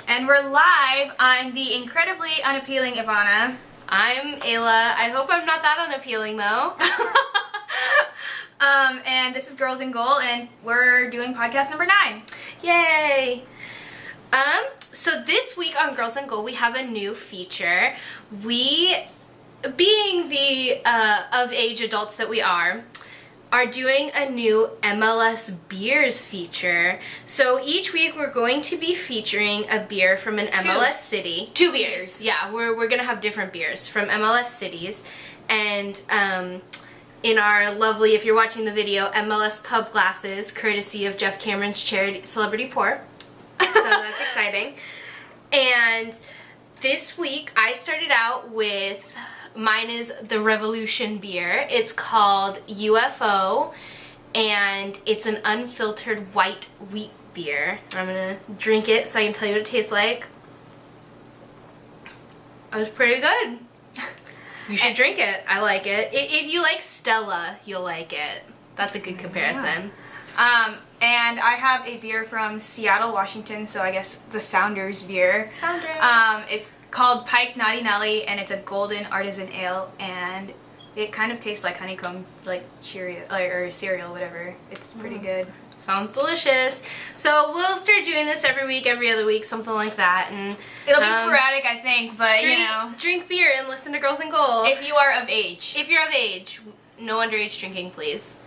And we're live. I'm the incredibly unappealing Ivana. I'm Ayla. I hope I'm not that unappealing though. And this is Girls in Goal, and we're doing podcast number 9. Yay! So this week on Girls in Goal, we have a new feature. We, being the of-age adults that we are doing a new MLS beers feature. So each week we're going to be featuring a beer from an MLS city. 2 beers. Yeah, we're gonna have different beers from MLS cities. And in our lovely, if you're watching the video, MLS pub glasses, courtesy of Jeff Cameron's charity Celebrity Pour. So that's exciting. And this week I started out with, mine is the Revolution beer. It's called UFO, and it's an unfiltered white wheat beer. I'm gonna drink it so I can tell you what it tastes like. It was pretty good. You should drink it. I like it. If you like Stella, you'll like it. That's a good comparison. Yeah. And I have a beer from Seattle, Washington, so I guess the Sounders beer. Sounders. It's called Pike Naughty Nelly, and it's a golden artisan ale, and it kind of tastes like honeycomb, like Cheerio, or cereal, whatever. It's pretty good. Sounds delicious. So we'll start doing this every week, every other week, something like that, and it'll be sporadic, I think, but drink beer and listen to Girls in Goal. If you are of age. If you're of age. No underage drinking, please.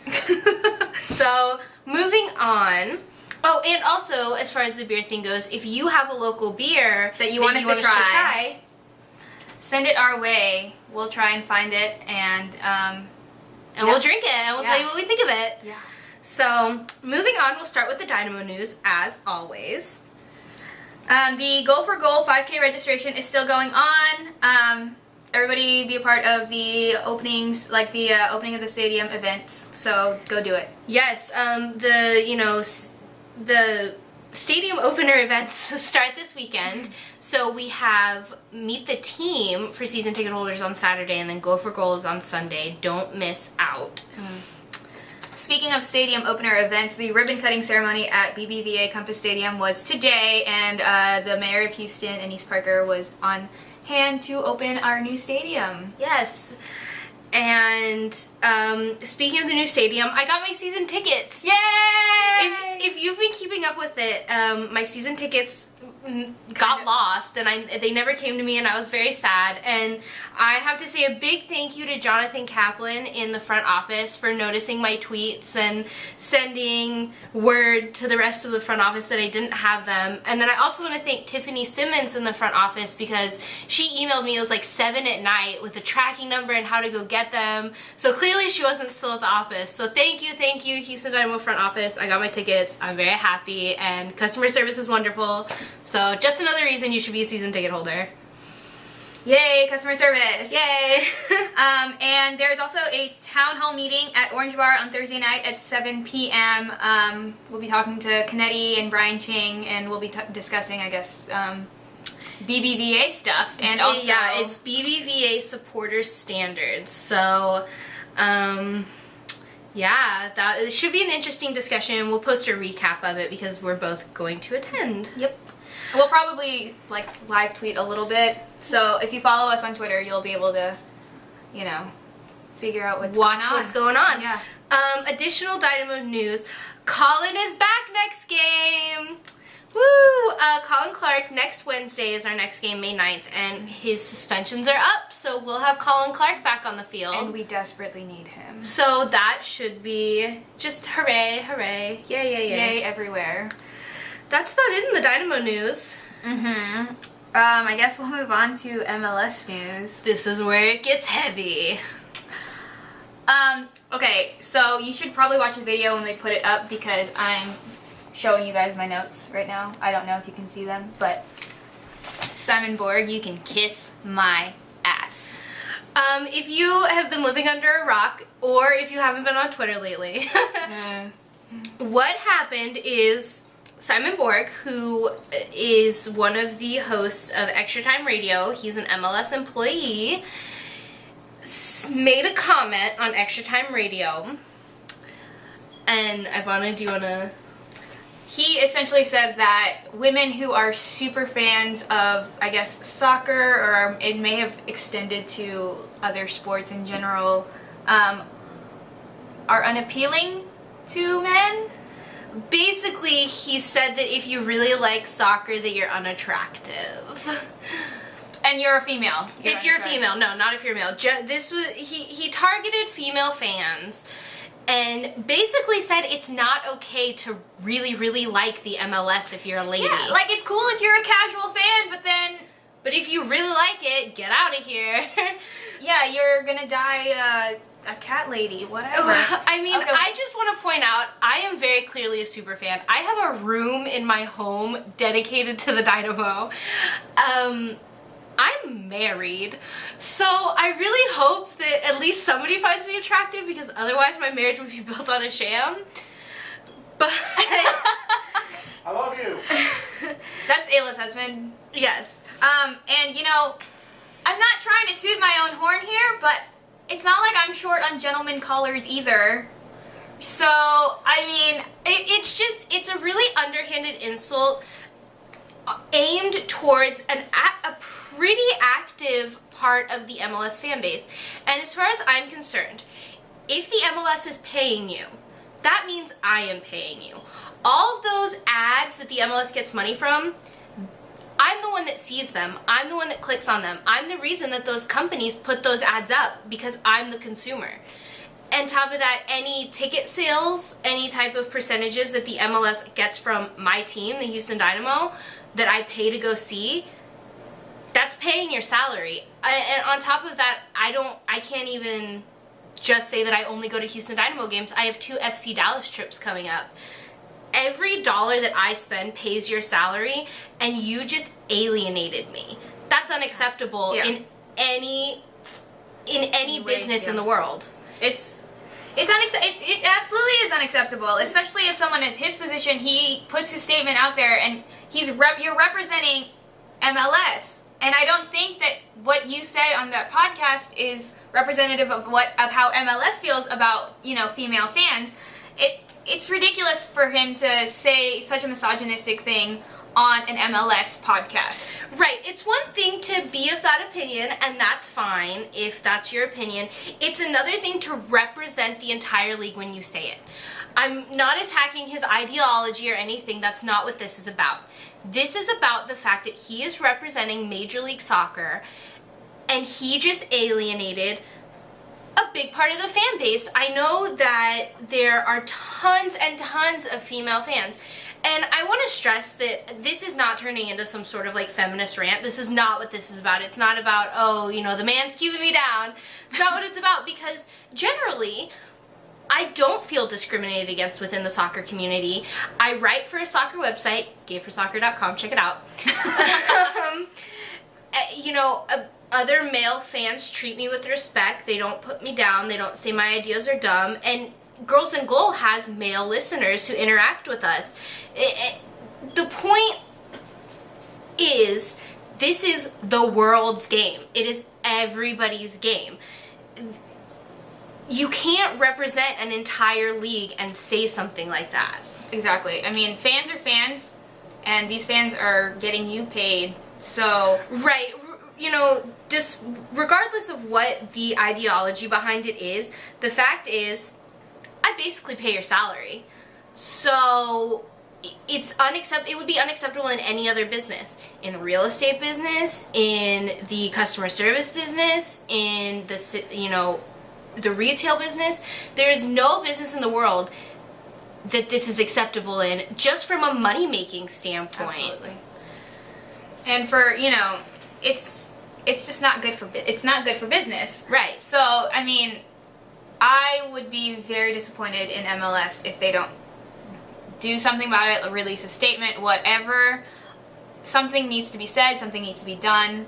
So, moving on. Oh, and also, as far as the beer thing goes, if you have a local beer that you want us to try, send it our way. We'll try and find it, and we'll drink it, and we'll tell you what we think of it. Yeah. So, moving on, we'll start with the Dynamo news, as always. The Goal for Goal 5K registration is still going on. Everybody be a part of the openings, like the opening of the stadium events, so go do it. Yes, the stadium opener events start this weekend, so we have Meet the Team for season ticket holders on Saturday, and then Go for Goal is on Sunday. Don't miss out. Speaking of stadium opener events, the ribbon cutting ceremony at BBVA Compass Stadium was today, and the mayor of Houston and East Parker was on hand to open our new stadium. Yes. And speaking of the new stadium, I got my season tickets. Yay! If you've been keeping up with it, my season tickets got lost, and they never came to me, and I was very sad. And I have to say a big thank you to Jonathan Kaplan in the front office for noticing my tweets and sending word to the rest of the front office that I didn't have them. And then I also want to thank Tiffany Simmons in the front office, because she emailed me, it was like 7 at night, with the tracking number and how to go get them. So clearly she wasn't still at the office. So thank you, Houston Dynamo front office. I got my tickets. I'm very happy, and customer service is wonderful. So just another reason you should be a season ticket holder. Yay, customer service. Yay. And there's also a town hall meeting at Orange Bar on Thursday night at 7 p.m. We'll be talking to Canetti and Brian Ching, and we'll be discussing, I guess, BBVA stuff. And also, yeah, it's BBVA supporter standards. So, yeah, it should be an interesting discussion. We'll post a recap of it because we're both going to attend. Yep. We'll probably live tweet a little bit, so if you follow us on Twitter, you'll be able to, figure out what's going on. Yeah. Additional Dynamo news: Colin is back next game. Woo! Colin Clark next Wednesday is our next game, May 9th, and his suspensions are up, so we'll have Colin Clark back on the field. And we desperately need him. So that should be just hooray, hooray, yay, yay, yay. Yay everywhere. That's about it in the Dynamo news. I guess we'll move on to MLS news. This is where it gets heavy. Okay, so you should probably watch the video when we put it up, because I'm showing you guys my notes right now. I don't know if you can see them, but Simon Borg, you can kiss my ass. If you have been living under a rock, or if you haven't been on Twitter lately, what happened is Simon Borg, who is one of the hosts of Extra Time Radio, he's an MLS employee, made a comment on Extra Time Radio. And Ivana, do you want to he essentially said that women who are super fans of, I guess, soccer, or it may have extended to other sports in general, are unappealing to men. Basically, he said that if you really like soccer, that you're unattractive. And you're a female. If you're a female, no, not if you're a male. This was he targeted female fans, and basically said it's not okay to really like the MLS if you're a lady. Yeah, like it's cool if you're a casual fan, but if you really like it, get out of here. Yeah, you're gonna die a cat lady, whatever. I mean, okay. I just want to point out, I am very clearly a super fan. I have a room in my home dedicated to the Dynamo. I'm married, so I really hope that at least somebody finds me attractive, because otherwise my marriage would be built on a sham. But I love you. That's Ayla's husband. Yes. And you know, I'm not trying to toot my own horn here, but it's not like I'm short on gentleman callers either. So, I mean, it's a really underhanded insult aimed towards a pretty active part of the MLS fan base. And as far as I'm concerned, if the MLS is paying you, that means I am paying you. All of those ads that the MLS gets money from, I'm the one that sees them. I'm the one that clicks on them. I'm the reason that those companies put those ads up, because I'm the consumer. And top of that, any ticket sales, any type of percentages that the MLS gets from my team, the Houston Dynamo, that I pay to go see, that's paying your salary. And on top of that, I can't even just say that I only go to Houston Dynamo games. I have 2 FC Dallas trips coming up. Every dollar that I spend pays your salary, and you just alienated me. That's unacceptable in any business in the world. It absolutely is unacceptable, especially if someone in his position, he puts his statement out there and you're representing MLS. And I don't think that what you said on that podcast is representative of how MLS feels about, you know, female fans. It's ridiculous for him to say such a misogynistic thing on an MLS podcast. Right. It's one thing to be of that opinion, and that's fine if that's your opinion. It's another thing to represent the entire league when you say it. I'm not attacking his ideology or anything. That's not what this is about. This is about the fact that he is representing Major League Soccer, and he just alienated a big part of the fan base. I know that there are tons and tons of female fans, and I want to stress that this is not turning into some sort of like feminist rant. This is not what this is about. It's not about, oh, you know, the man's keeping me down. It's not what it's about, because generally I don't feel discriminated against within the soccer community. I write for a soccer website, gayforsoccer.com, check it out. You know, other male fans treat me with respect. They don't put me down. They don't say my ideas are dumb. And Girls and Goal has male listeners who interact with us. The point is, this is the world's game. It is everybody's game. You can't represent an entire league and say something like that. Exactly. I mean, fans are fans, and these fans are getting you paid, so... Right. You know, just regardless of what the ideology behind it is, the fact is, I basically pay your salary. So it would be unacceptable in any other business. In the real estate business, in the customer service business, in the, you know, the retail business. There is no business in the world that this is acceptable in, just from a money-making standpoint. Absolutely. And for, you know, it's just not good for business. Right. So, I mean, I would be very disappointed in MLS if they don't do something about it, release a statement, whatever. Something needs to be said, something needs to be done.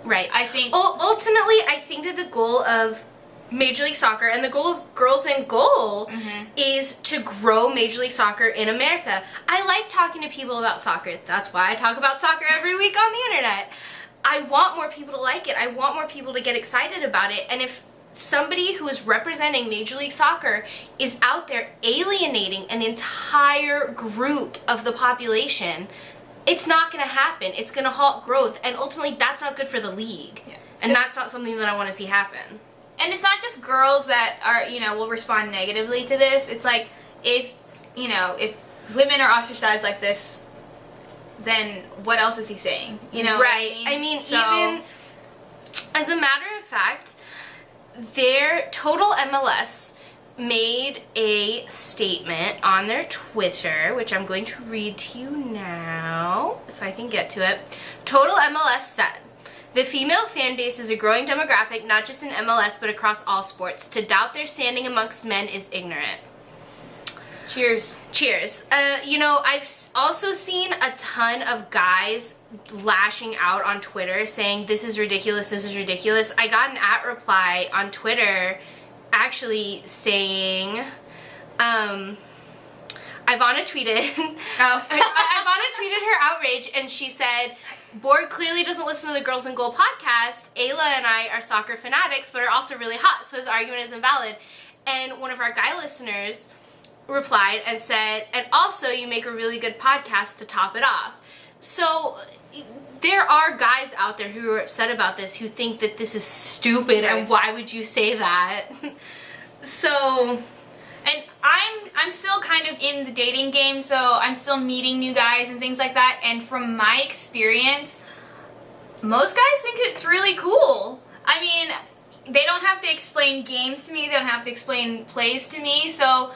Right. I think... Ultimately, I think that the goal of Major League Soccer and the goal of Girls and Goal is to grow Major League Soccer in America. I like talking to people about soccer. That's why I talk about soccer every week on the internet. I want more people to like it. I want more people to get excited about it. And if somebody who is representing Major League Soccer is out there alienating an entire group of the population, it's not going to happen. It's going to halt growth, and ultimately that's not good for the league. Yeah. And that's not something that I want to see happen. And it's not just girls that are, will respond negatively to this. It's like, if women are ostracized like this, then what else is he saying? Right. I mean, even as a matter of fact, their Total MLS made a statement on their Twitter, which I'm going to read to you now, if I can get to it. Total MLS said, "The female fan base is a growing demographic, not just in MLS, but across all sports. To doubt their standing amongst men is ignorant." Cheers. Cheers. I've also seen a ton of guys lashing out on Twitter saying, this is ridiculous, this is ridiculous. I got an @reply on Twitter actually saying, Ivana tweeted, Ivana tweeted her outrage, and she said, "Borg clearly doesn't listen to the Girls in Goal podcast. Ayla and I are soccer fanatics, but are also really hot, so his argument is invalid." And one of our guy listeners replied and said, "And also you make a really good podcast to top it off." So there are guys out there who are upset about this, who think that this is stupid, and why would you say that? So, and I'm still kind of in the dating game, so I'm still meeting new guys and things like that, and from my experience, most guys think it's really cool. I mean, they don't have to explain games to me, they don't have to explain plays to me, so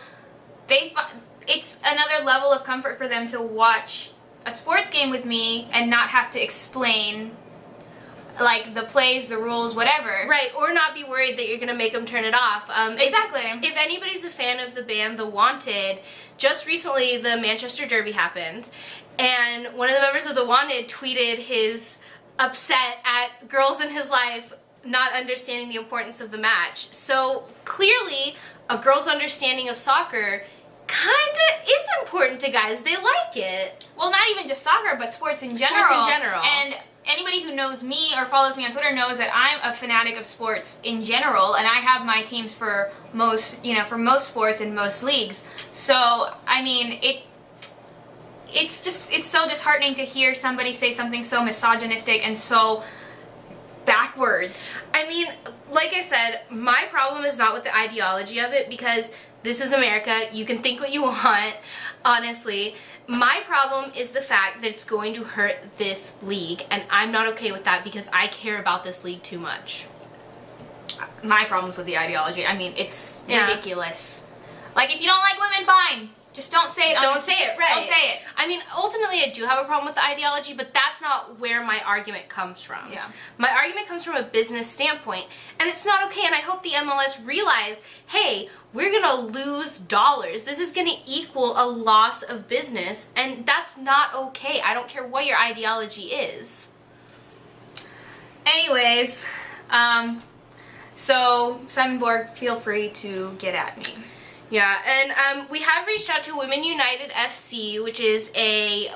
it's another level of comfort for them to watch a sports game with me and not have to explain like the plays, the rules, whatever. Right, or not be worried that you're going to make them turn it off. Exactly. If anybody's a fan of the band The Wanted, just recently the Manchester Derby happened, and one of the members of The Wanted tweeted his upset at girls in his life not understanding the importance of the match. So clearly, a girl's understanding of soccer kinda is important to guys. They like it. Well, not even just soccer, but sports in general. Sports in general. And anybody who knows me or follows me on Twitter knows that I'm a fanatic of sports in general, and I have my teams for most sports and most leagues. So, I mean, it's so disheartening to hear somebody say something so misogynistic and so backwards. I mean, like I said, my problem is not with the ideology of it, because this is America. You can think what you want, honestly. My problem is the fact that it's going to hurt this league, and I'm not okay with that because I care about this league too much. My problem's with the ideology. I mean, it's ridiculous. Like, if you don't like women, fine. Just don't say it. Don't say it, right. Don't say it. I mean, ultimately, I do have a problem with the ideology, but that's not where my argument comes from. Yeah. My argument comes from a business standpoint, and it's not okay, and I hope the MLS realize, hey, we're going to lose dollars. This is going to equal a loss of business, and that's not okay. I don't care what your ideology is. Anyways, so Simon Borg, feel free to get at me. Yeah, and we have reached out to Women United FC, which is a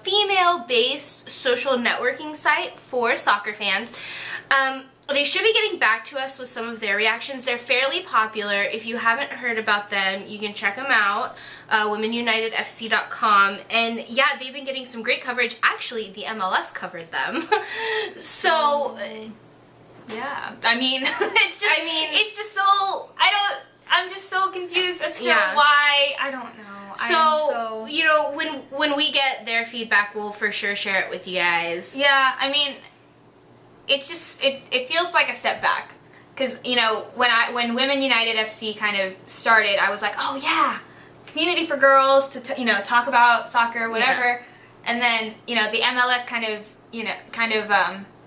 female-based social networking site for soccer fans. They should be getting back to us with some of their reactions. They're fairly popular. If you haven't heard about them, you can check them out, womenunitedfc.com. And yeah, they've been getting some great coverage. Actually, the MLS covered them. So, yeah. I mean, it's just so, I'm just so confused as to why. I don't know. So, you know, when we get their feedback, we'll for sure share it with you guys. Yeah, I mean, it's just, it feels like a step back. Because, you know, when Women United FC kind of started, I was like, oh yeah, community for girls to, talk about soccer, whatever. Yeah. And then, the MLS kind of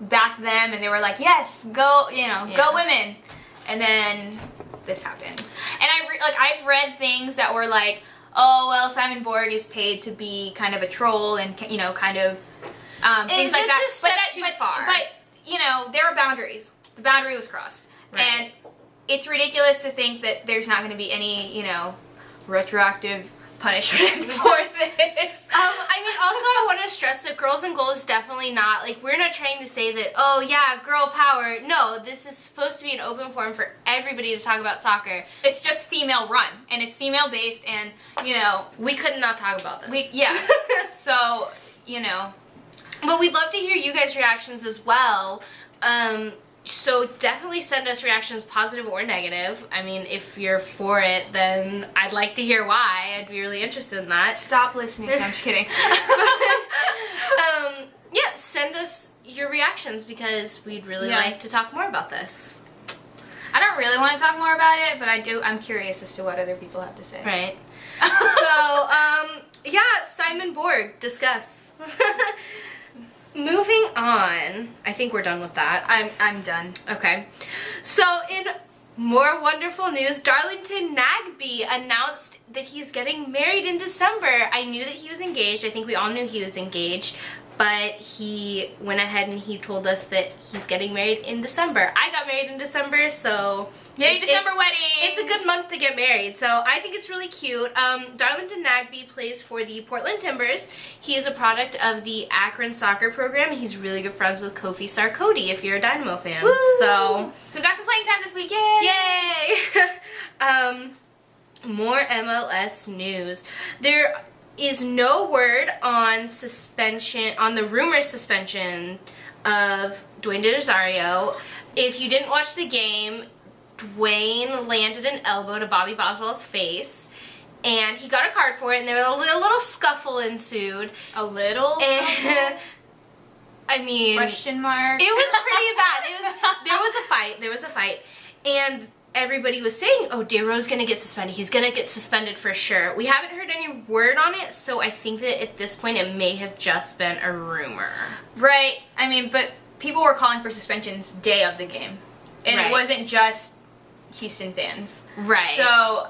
backed them, and they were like, yes, go, go women. And then this happened. And I've read things that were like, oh, well, Simon Borg is paid to be kind of a troll and, kind of things like that. It's a step too far. But, there are boundaries. The boundary was crossed. Right. And it's ridiculous to think that there's not going to be any, retroactive punishment for this. I mean, also I want to stress that Girls and Goal is definitely not, like, we're not trying to say that, oh yeah, girl power. No, this is supposed to be an open forum for everybody to talk about soccer. It's just female run, and it's female based, and, you know. We could not talk about this. So, you know. But we'd love to hear you guys' reactions as well. So definitely send us reactions, positive or negative. I mean, if you're for it, then I'd like to hear why. I'd be really interested in that. Stop listening. I'm just kidding. Yeah, send us your reactions because we'd really like to talk more about this. I don't really want to talk more about it, but I'm curious as to what other people have to say. Right. So, yeah, Simon Borg, discuss. Moving on. I think we're done with that. I'm done. Okay. So, in more wonderful news, Darlington Nagby announced that he's getting married in December. I knew that he was engaged. I think we all knew he was engaged. But he went ahead and he told us that he's getting married in December. I got married in December, so... Yay, December weddings! It's a good month to get married, so I think it's really cute. Darlington Nagby plays for the Portland Timbers. He is a product of the Akron soccer program, and he's really good friends with Kofi Sarkodie, if you're a Dynamo fan. Woo! So, who got some playing time this week? Yay! Yay! More MLS news. There is no word on the rumor suspension of Dwayne De Rosario. If you didn't watch the game, Dwayne landed an elbow to Bobby Boswell's face, and he got a card for it, and there was a little scuffle ensued. A little? And, I mean... Question mark? It was pretty bad. There was a fight, and everybody was saying, oh, Darrow's gonna get suspended. He's gonna get suspended for sure. We haven't heard any word on it, so I think that at this point it may have just been a rumor. Right. I mean, but people were calling for suspensions day of the game. And it wasn't just Houston fans. Right. So,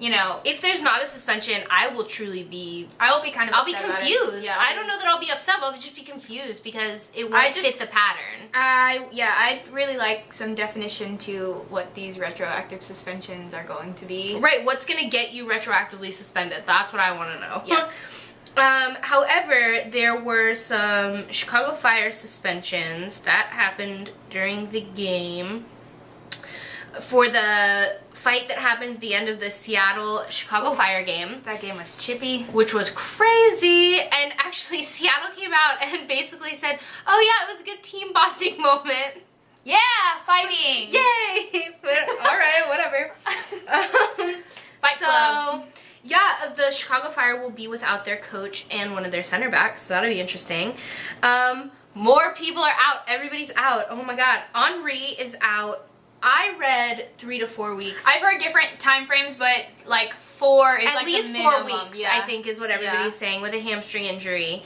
you know, if there's not a suspension, I will truly be... I will be kind of I'll be upset confused. About it. Yeah, I don't know that I'll be upset, but I'll just be confused because it won't fit the pattern. I'd really like some definition to what these retroactive suspensions are going to be. Right, what's going to get you retroactively suspended? That's what I want to know. Yeah. However, there were some Chicago Fire suspensions that happened during the game for the fight that happened at the end of the Seattle-Chicago Fire game. That game was chippy. Which was crazy. And actually, Seattle came out and basically said, oh yeah, it was a good team bonding moment. Yeah, fighting. Yay! All right, whatever. Fight club. Yeah, the Chicago Fire will be without their coach and one of their center backs, so that'll be interesting. More people are out. Everybody's out. Oh my god. Henri is out. I read 3 to 4 weeks. I've heard different time frames, but like 4 is at least the 4 weeks, I think, is what everybody's saying, with a hamstring injury.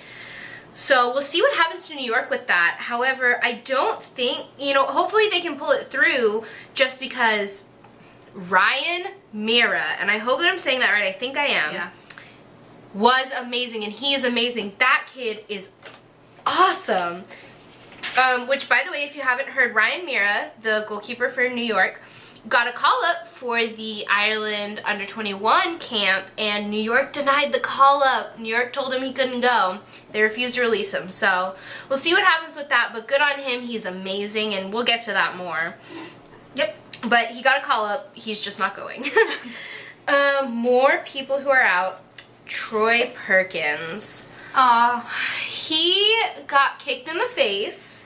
So we'll see what happens to New York with that. However, I don't think, hopefully they can pull it through, just because Ryan Mira, and I hope that I'm saying that right, I think I am, was amazing, and he is amazing. That kid is awesome. Which, by the way, if you haven't heard, Ryan Mira, the goalkeeper for New York, got a call-up for the Ireland under-21 camp, and New York denied the call-up. New York told him he couldn't go. They refused to release him. So we'll see what happens with that, but good on him. He's amazing, and we'll get to that more. Yep. But he got a call-up. He's just not going. More people who are out. Troy Perkins. He got kicked in the face.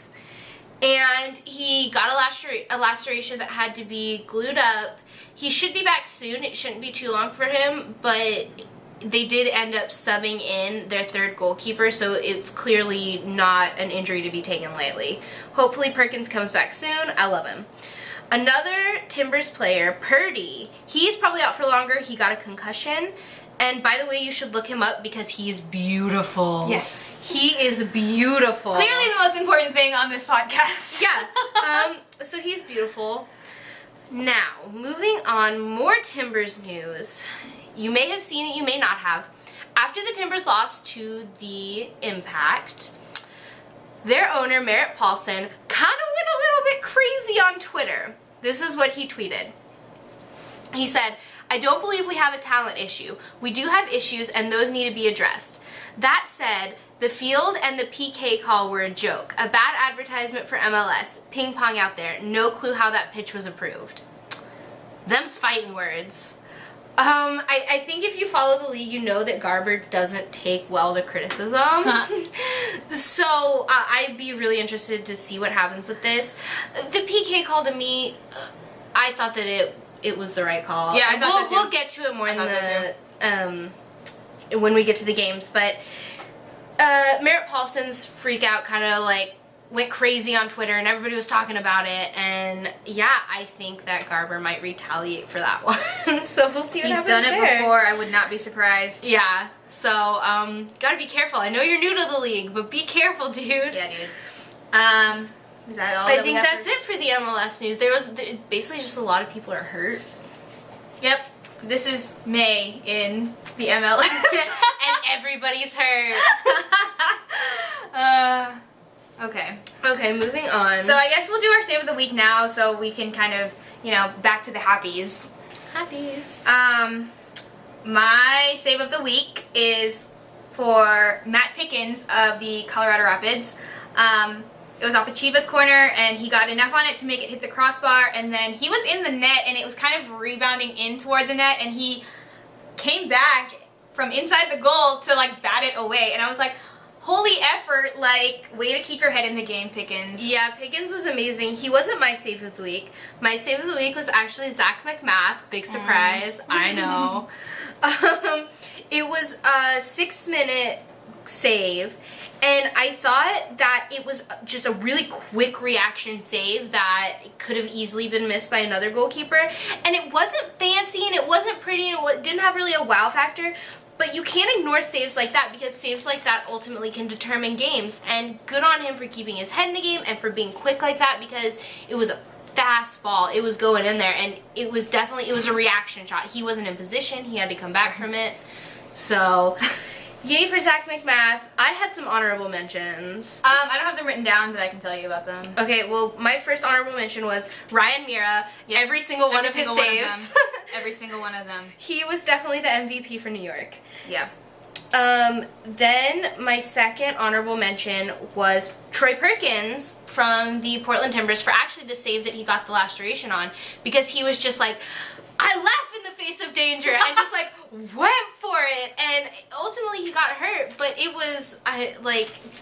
And he got a laceration that had to be glued up. He should be back soon. It shouldn't be too long for him, but they did end up subbing in their third goalkeeper, so it's clearly not an injury to be taken lightly. Hopefully Perkins comes back soon. I love him. Another Timbers player, Purdy, he's probably out for longer. He got a concussion. And by the way, you should look him up because he's beautiful. Yes. He is beautiful. Clearly the most important thing on this podcast. Yeah. So he's beautiful. Now, moving on, more Timbers news. You may have seen it, you may not have. After the Timbers lost to the Impact, their owner, Merritt Paulson, kind of went a little bit crazy on Twitter. This is what he tweeted. He said, I don't believe we have a talent issue. We do have issues, and those need to be addressed. That said, the field and the PK call were a joke. A bad advertisement for MLS. Ping pong out there. No clue how that pitch was approved. Them's fighting words. I think if you follow the league, you know that Garber doesn't take well to criticism. So I'd be really interested to see what happens with this. The PK call, to me, I thought that it was the right call. Yeah, I thought so too. We'll get to it more in the when we get to the games, but Merritt Paulson's freak out kind of like went crazy on Twitter, and everybody was talking about it, and yeah, I think that Garber might retaliate for that one. So we'll see what happens there. He's done it before. I would not be surprised. Yeah, so gotta be careful. I know you're new to the league, but be careful, dude. Yeah, dude. Is that all? I think that's it for the MLS news. There was basically just a lot of people are hurt. Yep. This is May in the MLS. And everybody's hurt. Okay. Okay, moving on. So I guess we'll do our save of the week now, so we can kind of, back to the happies. Happies. My save of the week is for Matt Pickens of the Colorado Rapids. It was off of Chiva's corner, and he got enough on it to make it hit the crossbar, and then he was in the net, and it was kind of rebounding in toward the net, and he came back from inside the goal to, bat it away, and I was like, holy effort, way to keep your head in the game, Pickens. Yeah, Pickens was amazing. He wasn't my save of the week. My save of the week was actually Zach McMath. Big surprise. I know. It was a 6-minute save, and I thought that it was just a really quick reaction save that could have easily been missed by another goalkeeper. And it wasn't fancy, and it wasn't pretty, and it didn't have really a wow factor. But you can't ignore saves like that, because saves like that ultimately can determine games. And good on him for keeping his head in the game and for being quick like that, because it was a fast ball. It was going in there, and it was a reaction shot. He wasn't in position. He had to come back from it. So, yay for Zach McMath. I had some honorable mentions. I don't have them written down, but I can tell you about them. Okay, well, my first honorable mention was Ryan Mira. Yes, every single one of his saves. Every single one of them. He was definitely the MVP for New York. Yeah. Then my second honorable mention was Troy Perkins from the Portland Timbers for actually the save that he got the restoration on, because he was just like, I laugh in the face of danger, and just went for it, and ultimately he got hurt, but it was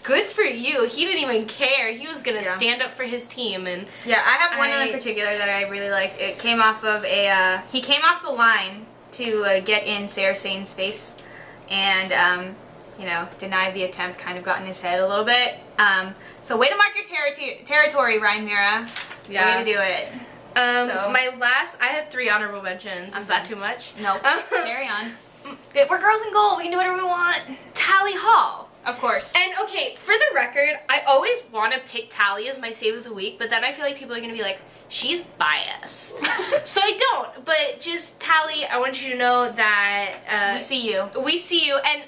good for you. He didn't even care. He was gonna stand up for his team. And yeah, I have one in particular that I really liked. It came off of he came off the line to get in Sarah Sane's face, and denied the attempt, kind of got in his head a little bit. So way to mark your territory, Ryan Mira. Yeah. Way to do it. I had 3 honorable mentions. Is that too much? No. Carry on. We're girls in goal. We can do whatever we want. Tally Hall. Of course. And okay, for the record, I always want to pick Tally as my save of the week, but then I feel like people are going to be like, she's biased. So I don't, but just Tally, I want you to know that... we see you. We see you, and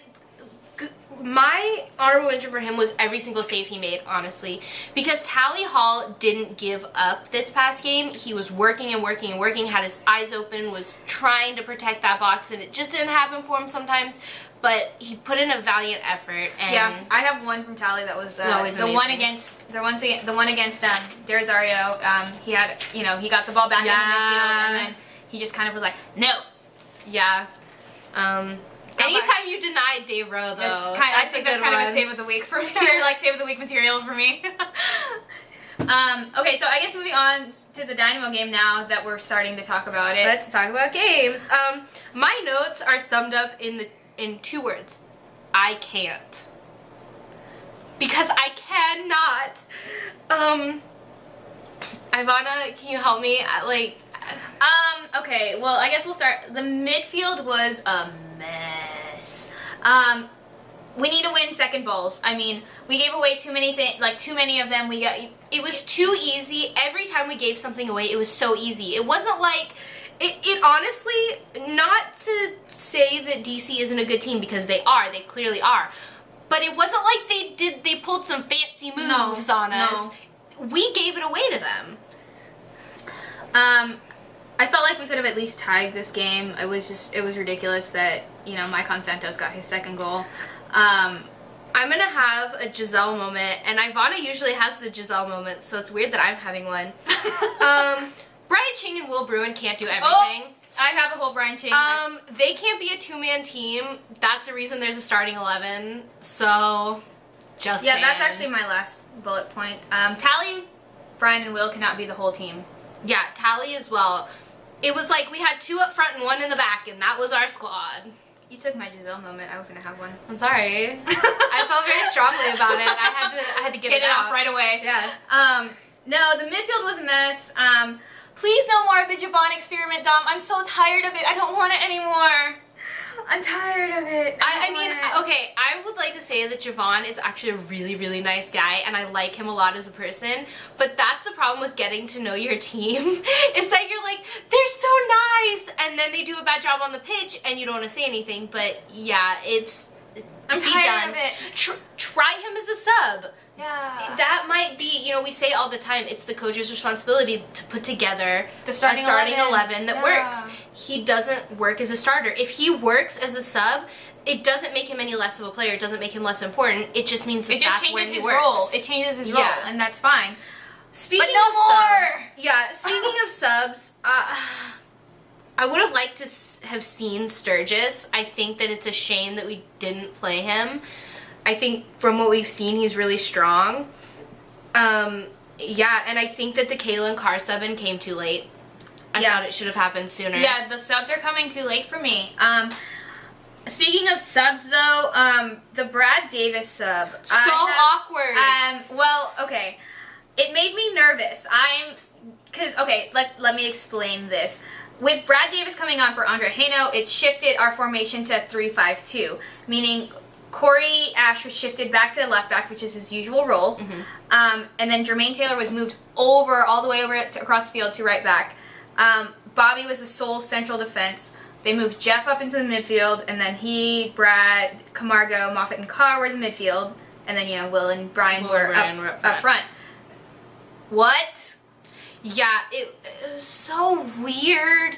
my honorable mention for him was every single save he made, honestly, because Tally Hall didn't give up this past game. He was working and working and working, had his eyes open, was trying to protect that box, and it just didn't happen for him sometimes, but he put in a valiant effort. And yeah, I have one from Tally that was the one against De Rosario. He had, he got the ball back in the midfield, and then he just kind of was like, no. Yeah. Anytime you deny Dave Rowe, though, I think that's kind of a save of the week for me, or save of the week material for me. Okay, so I guess moving on to the Dynamo game now that we're starting to talk about it. Let's talk about games. My notes are summed up in 2 words. I can't. Because I cannot. Ivana, can you help me? Okay, well, I guess we'll start. The midfield was a mess. We need to win second balls. I mean, we gave away too many too many of them. It was too easy. Every time we gave something away, it was so easy. It wasn't like... It honestly, not to say that DC isn't a good team, because they are. They clearly are. But it wasn't like they pulled some fancy moves on us. We gave it away to them. I felt like we could have at least tied this game. It was ridiculous that, Maicon Santos got his second goal. I'm gonna have a Giselle moment, and Ivana usually has the Giselle moment, so it's weird that I'm having one. Brian Ching and Will Bruin can't do everything. Oh, I have a whole Brian Ching. They can't be a two-man team. That's the reason there's a starting 11. So, just saying. That's actually my last bullet point. Tally, Brian, and Will cannot be the whole team. Yeah, Tally as well. It was like we had 2 up front and 1 in the back, and that was our squad. You took my Giselle moment. I was gonna have one. I'm sorry. I felt very strongly about it. I had to get it out right away. Yeah. No, the midfield was a mess. Please no more of the Javon experiment, Dom. I'm so tired of it. I don't want it anymore. I'm tired of it. I mean, okay, I would like to say that Javon is actually a really, really nice guy, and I like him a lot as a person, but that's the problem with getting to know your team, is that you're like, they're so nice, and then they do a bad job on the pitch, and you don't want to say anything, but yeah, I'm tired of it. Try him as a sub. Yeah. That might be, we say all the time, it's the coach's responsibility to put together the starting 11 that works. He doesn't work as a starter. If he works as a sub, it doesn't make him any less of a player. It doesn't make him less important. It just means that that's where he works. Role. It changes his role, and that's fine. Speaking but no of more! Subs, yeah, speaking of subs, I would have liked to have seen Sturgis. I think that it's a shame that we didn't play him. I think from what we've seen, he's really strong. Yeah, and I think that the Kayla and Carr sub-in came too late. I thought it should have happened sooner. Yeah, the subs are coming too late for me. Speaking of subs, though, the Brad Davis sub. Awkward. Well, okay. It made me nervous. Let me explain this. With Brad Davis coming on for Andre Haino, it shifted our formation to 3-5-2, meaning Corey Ash was shifted back to left back, which is his usual role. Mm-hmm. And then Jermaine Taylor was moved all the way over across the field to right back. Bobby was the sole central defense. They moved Jeff up into the midfield, and then he, Brad, Camargo, Moffitt, and Carr were in the midfield, and then, Will and Brian were up front. What? Yeah, it was so weird.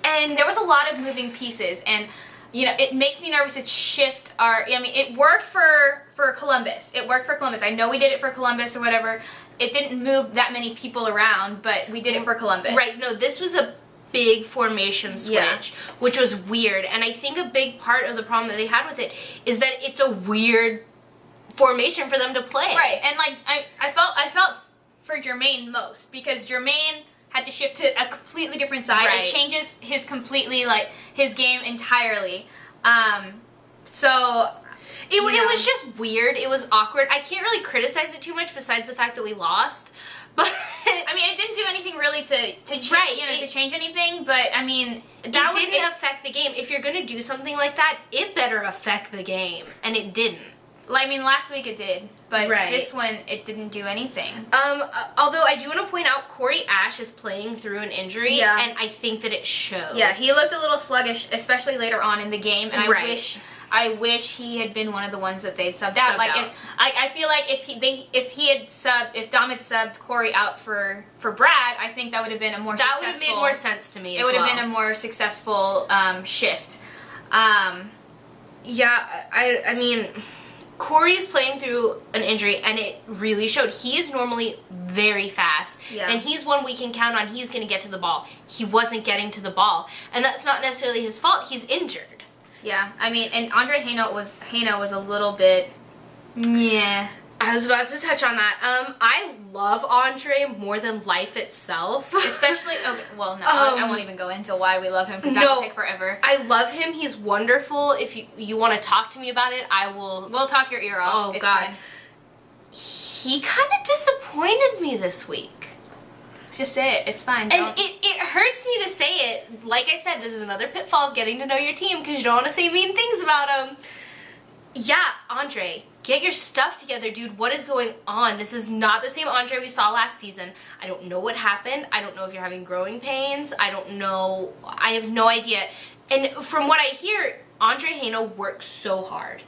And there was a lot of moving pieces, and it makes me nervous to shift it worked for Columbus. It worked for Columbus. I know we did it for Columbus or whatever. It didn't move that many people around, but we did it for Columbus. Right, no, this was a big formation switch, which was weird. And I think a big part of the problem that they had with it is that it's a weird formation for them to play. Right, and I felt for Jermaine most, because Jermaine had to shift to a completely different side. Right. It changes his game entirely. So it was just weird. It was awkward. I can't really criticize it too much besides the fact that we lost. But it didn't do anything really to change anything, but it didn't affect the game. If you're going to do something like that, it better affect the game, and it didn't. Last week it did, but this one it didn't do anything. Although I do want to point out Corey Ash is playing through an injury, and I think that it showed. Yeah, he looked a little sluggish, especially later on in the game, and I wish he had been one of the ones that they'd subbed out. I feel like if Dom had subbed Corey out for Brad, I think that would have been a more successful. That would have made more sense to me. It would have been a more successful shift. Corey is playing through an injury, and it really showed. He is normally very fast, and he's one we can count on. He's going to get to the ball. He wasn't getting to the ball, and that's not necessarily his fault. He's injured. Yeah, and Andre Haino was a little bit, yeah. I was about to touch on that. I love Andre more than life itself. Especially, I won't even go into why we love him, because that will take forever. I love him. He's wonderful. If you want to talk to me about it, I will. We'll talk your ear off. Oh, God. Fine. He kind of disappointed me this week. Just say it. It's fine. And it hurts me to say it. Like I said, this is another pitfall of getting to know your team, because you don't want to say mean things about them. Yeah, Andre, get your stuff together, dude. What is going on? This is not the same Andre we saw last season. I don't know what happened. I don't know if you're having growing pains. I don't know. I have no idea. And from what I hear, Andre Haino works so hard.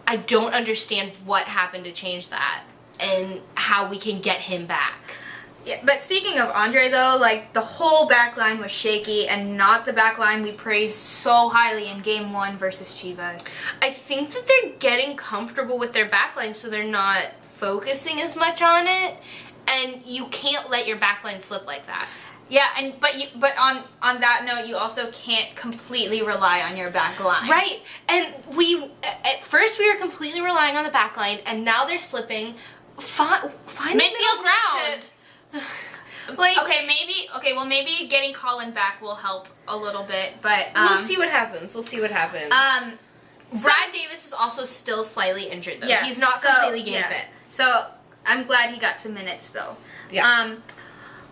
I don't understand what happened to change that and how we can get him back. Yeah, but speaking of Andre though, like the whole back line was shaky and not the back line we praised so highly in game 1 versus Chivas. I think that they're getting comfortable with their back line, so they're not focusing as much on it, and you can't let your back line slip like that. Yeah, but on that note, you also can't completely rely on your back line. Right, and at first we were completely relying on the back line, and now they're slipping. Find the middle ground. Like, maybe getting Colin back will help a little bit, but we'll see what happens. Brad Davis is also still slightly injured though. Yeah, he's not completely game fit. So I'm glad he got some minutes though. Yeah.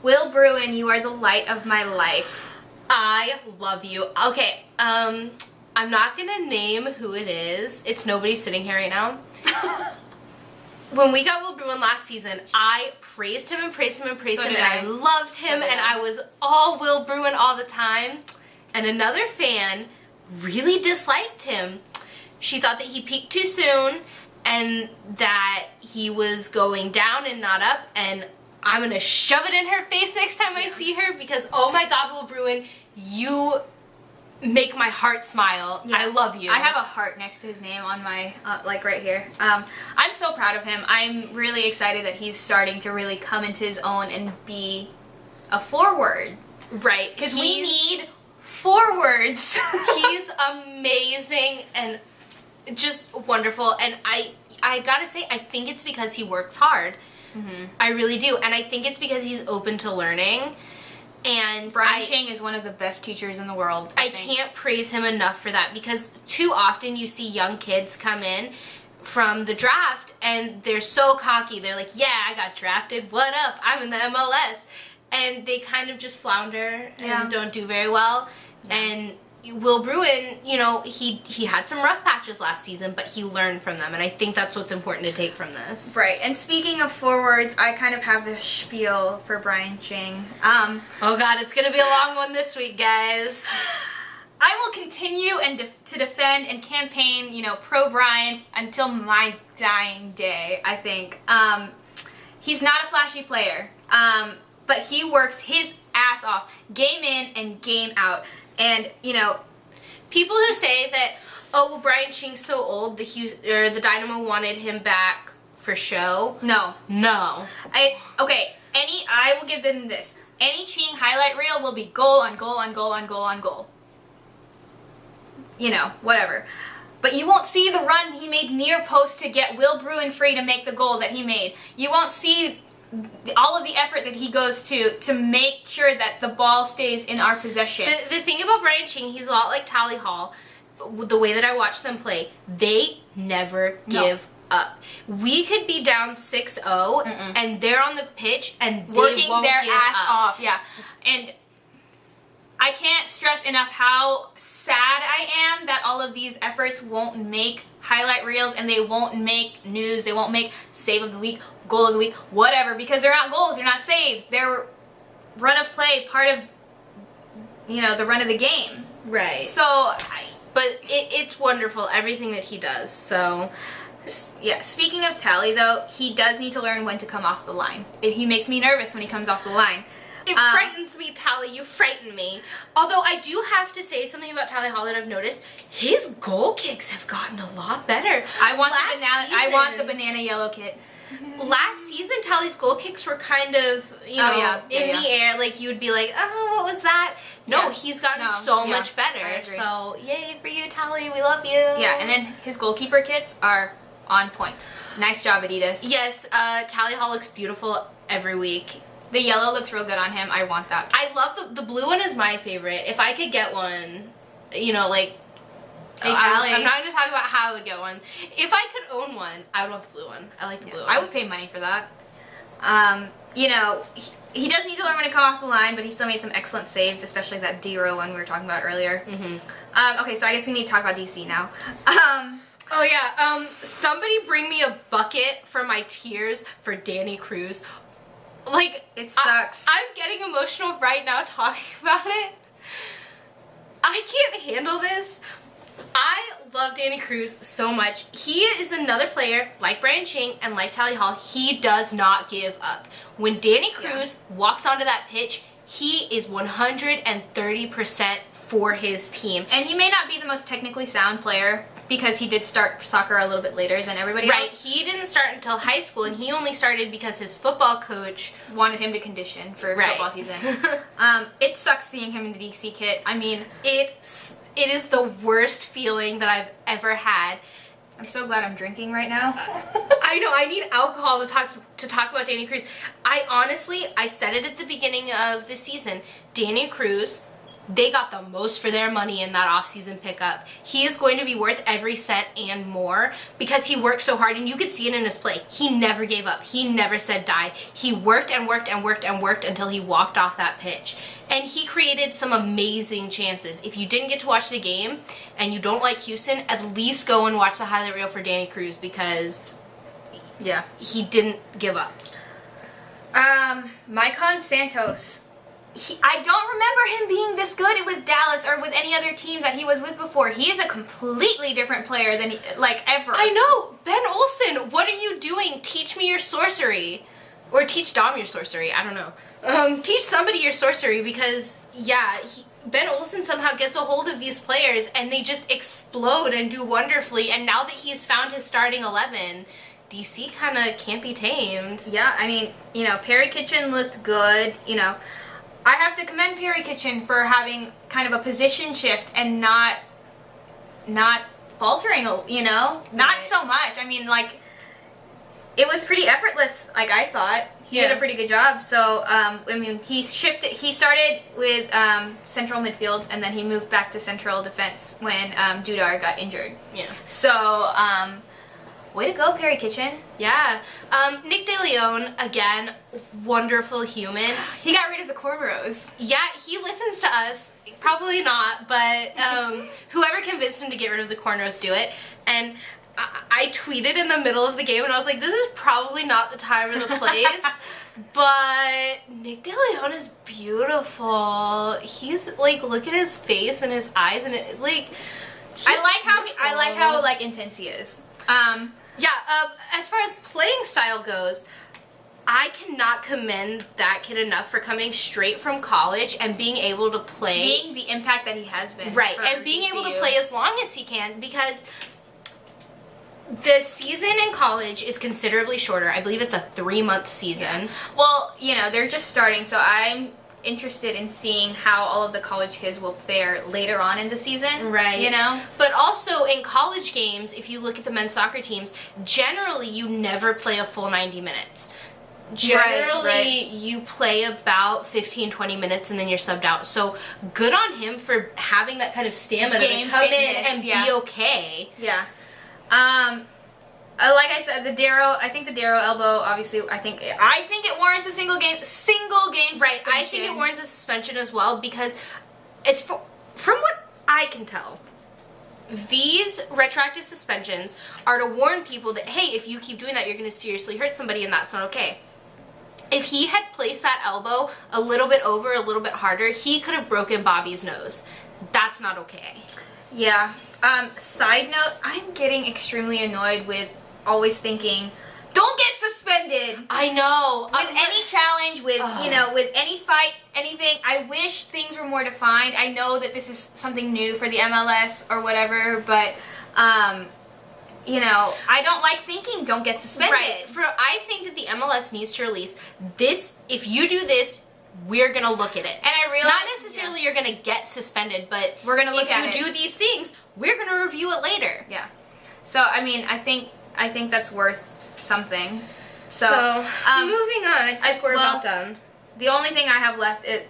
Will Bruin, you are the light of my life. I love you. Okay, I'm not gonna name who it is. It's nobody sitting here right now. When we got Will Bruin last season, I praised him and praised him and praised him, and I loved him, and I was all Will Bruin all the time. And another fan really disliked him. She thought that he peaked too soon, and that he was going down and not up, and I'm gonna shove it in her face next time I see her, because oh my god, Will Bruin, you make my heart smile. Yeah. I love you. I have a heart next to his name on my, like right here. I'm so proud of him. I'm really excited that he's starting to really come into his own and be a forward. Right. Because we need forwards. He's amazing and just wonderful. And I gotta say, I think it's because he works hard. Mm-hmm. I really do. And I think it's because he's open to learning. And Brian Ching is one of the best teachers in the world. I can't praise him enough for that, because too often you see young kids come in from the draft and they're so cocky. They're like, yeah, I got drafted. What up? I'm in the MLS. And they kind of just flounder and don't do very well. Yeah. And Will Bruin, you know, he had some rough patches last season, but he learned from them, and I think that's what's important to take from this. Right, and speaking of forwards, I kind of have this spiel for Brian Ching. Oh god, it's going to be a long one this week, guys. I will continue to defend and campaign, you know, pro Brian until my dying day, I think. He's not a flashy player, but he works his ass off, game in and game out. And, you know, people who say that, oh, well, Brian Ching's so old, the Dynamo wanted him back for show. No. I will give them this. Any Ching highlight reel will be goal on goal on goal on goal on goal. You know, whatever. But you won't see the run he made near post to get Will Bruin free to make the goal that he made. You won't see all of the effort that he goes to make sure that the ball stays in our possession. The thing about Brian Ching, he's a lot like Tally Hall. The way that I watch them play, they never give up. We could be down 6-0, and they're on the pitch, and they working won't their give ass up. off. Yeah, and I can't stress enough how sad I am that all of these efforts won't make highlight reels, and they won't make news. They won't make save of the week, goal of the week, whatever, because they're not goals, they're not saves, they're run of play, part of, you know, the run of the game. Right. But it's wonderful, everything that he does, so. Yeah, speaking of Tally, though, he does need to learn when to come off the line. He makes me nervous when he comes off the line. It frightens me, Tally. You frighten me. Although I do have to say something about Tally Hall that I've noticed. His goal kicks have gotten a lot better. I want the banana yellow kit. Last season, Tally's goal kicks were kind of, in the air. Like, you would be like, oh, what was that? No, he's gotten so much better. So, yay for you, Tally. We love you. Yeah, and then his goalkeeper kits are on point. Nice job, Adidas. Yes, Tally Hall looks beautiful every week. The yellow looks real good on him. I want that. I love the blue one is my favorite. If I could get one, you know, like, I'm not going to talk about how I would get one. If I could own one, I would want the blue one. I like the blue one. I would pay money for that. You know, he does need to learn when to come off the line, but he still made some excellent saves, especially that D-row one we were talking about earlier. Okay, so I guess we need to talk about DC now. Oh yeah, somebody bring me a bucket for my tears for Danny Cruz. Like, it sucks. I'm getting emotional right now talking about it. I can't handle this. I love Danny Cruz so much. He is another player, like Brian Ching and like Tally Hall, he does not give up. When Danny Cruz walks onto that pitch, he is 130% for his team. And he may not be the most technically sound player because he did start soccer a little bit later than everybody else. Right, he didn't start until high school, and he only started because his football coach wanted him to condition for football season. It sucks seeing him in the DC kit. I mean, it is the worst feeling that I've ever had. I'm so glad I'm drinking right now. I know, I need alcohol to talk about Danny Cruz. I said it at the beginning of the season. Danny Cruz, they got the most for their money in that offseason pickup. He is going to be worth every cent and more because he worked so hard, and you could see it in his play. He never gave up. He never said die. He worked and worked and worked and worked until he walked off that pitch. And he created some amazing chances. If you didn't get to watch the game and you don't like Houston, at least go and watch the highlight reel for Danny Cruz because he didn't give up. Maicon Santos. I don't remember him being this good with Dallas or with any other team that he was with before. He is a completely different player than ever. I know. Ben Olsen, what are you doing? Teach me your sorcery. Or teach Dom your sorcery. I don't know. Teach somebody your sorcery because, Ben Olsen somehow gets a hold of these players and they just explode and do wonderfully. And now that he's found his starting 11, DC kind of can't be tamed. Yeah, I mean, Perry Kitchen looked good, I have to commend Perry Kitchen for having kind of a position shift and not faltering, Not so much. I mean, it was pretty effortless, I thought. He did a pretty good job. So, he started with central midfield, and then he moved back to central defense when Dudar got injured. Yeah. So, way to go, Perry Kitchen. Yeah. Nick De Leon, again, wonderful human. He got rid of the cornrows. Yeah, he listens to us. Probably not, but whoever convinced him to get rid of the cornrows, do it. And I tweeted in the middle of the game, and I was like, this is probably not the time or the place. But Nick De Leon is beautiful. He's, look at his face and his eyes, and it, I like how intense he is. As far as playing style goes, I cannot commend that kid enough for coming straight from college and being able to play. Being the impact that he has been. Right, and being able to play as long as he can because the season in college is considerably shorter. I believe it's a 3-month season. Yeah. Well, they're just starting, so I'm interested in seeing how all of the college kids will fare later on in the season. Right. But also in college games, if you look at the men's soccer teams, generally you never play a full 90 minutes. Generally, you play about 15-20 minutes and then you're subbed out. So good on him for having that kind of stamina to come in and be okay. Yeah. Like I said, I think the Darrow elbow, obviously, I think it warrants a single game suspension. Right, I think it warrants a suspension as well because it's from what I can tell, these retroactive suspensions are to warn people that, hey, if you keep doing that, you're going to seriously hurt somebody and that's not okay. If he had placed that elbow a little bit over, a little bit harder, he could have broken Bobby's nose. That's not okay. Yeah. Side note, I'm getting extremely annoyed with always thinking, don't get suspended. I know. With any challenge, with with any fight, anything, I wish things were more defined. I know that this is something new for the MLS or whatever, but I don't like thinking don't get suspended. Right. I think that the MLS needs to release this. If you do this, we're gonna look at it. And I realize not necessarily you're gonna get suspended, but we're gonna look at it. If you do these things, we're gonna review it later. Yeah. So I mean, I think that's worth something. So moving on. I think we're about done. The only thing I have left is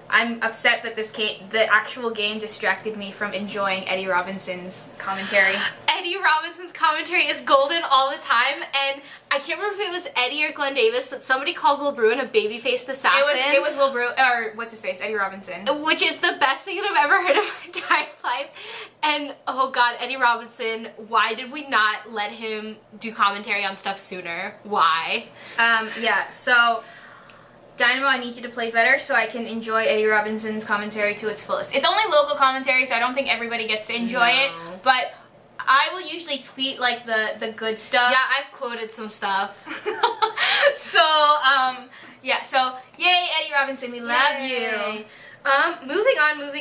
I'm upset that the actual game distracted me from enjoying Eddie Robinson's commentary. Eddie Robinson's commentary is golden all the time, and I can't remember if it was Eddie or Glenn Davis, but somebody called Will Bruin a baby-faced assassin. It was Will Bruin, or what's his face, Eddie Robinson. Which is the best thing that I've ever heard in my entire life. And, oh god, Eddie Robinson, why did we not let him do commentary on stuff sooner? Why? So Dynamo, I need you to play better so I can enjoy Eddie Robinson's commentary to its fullest. It's only local commentary, so I don't think everybody gets to enjoy it, but I will usually tweet, like, the good stuff. Yeah, I've quoted some stuff. So, yeah, so, yay, Eddie Robinson, we love you. Moving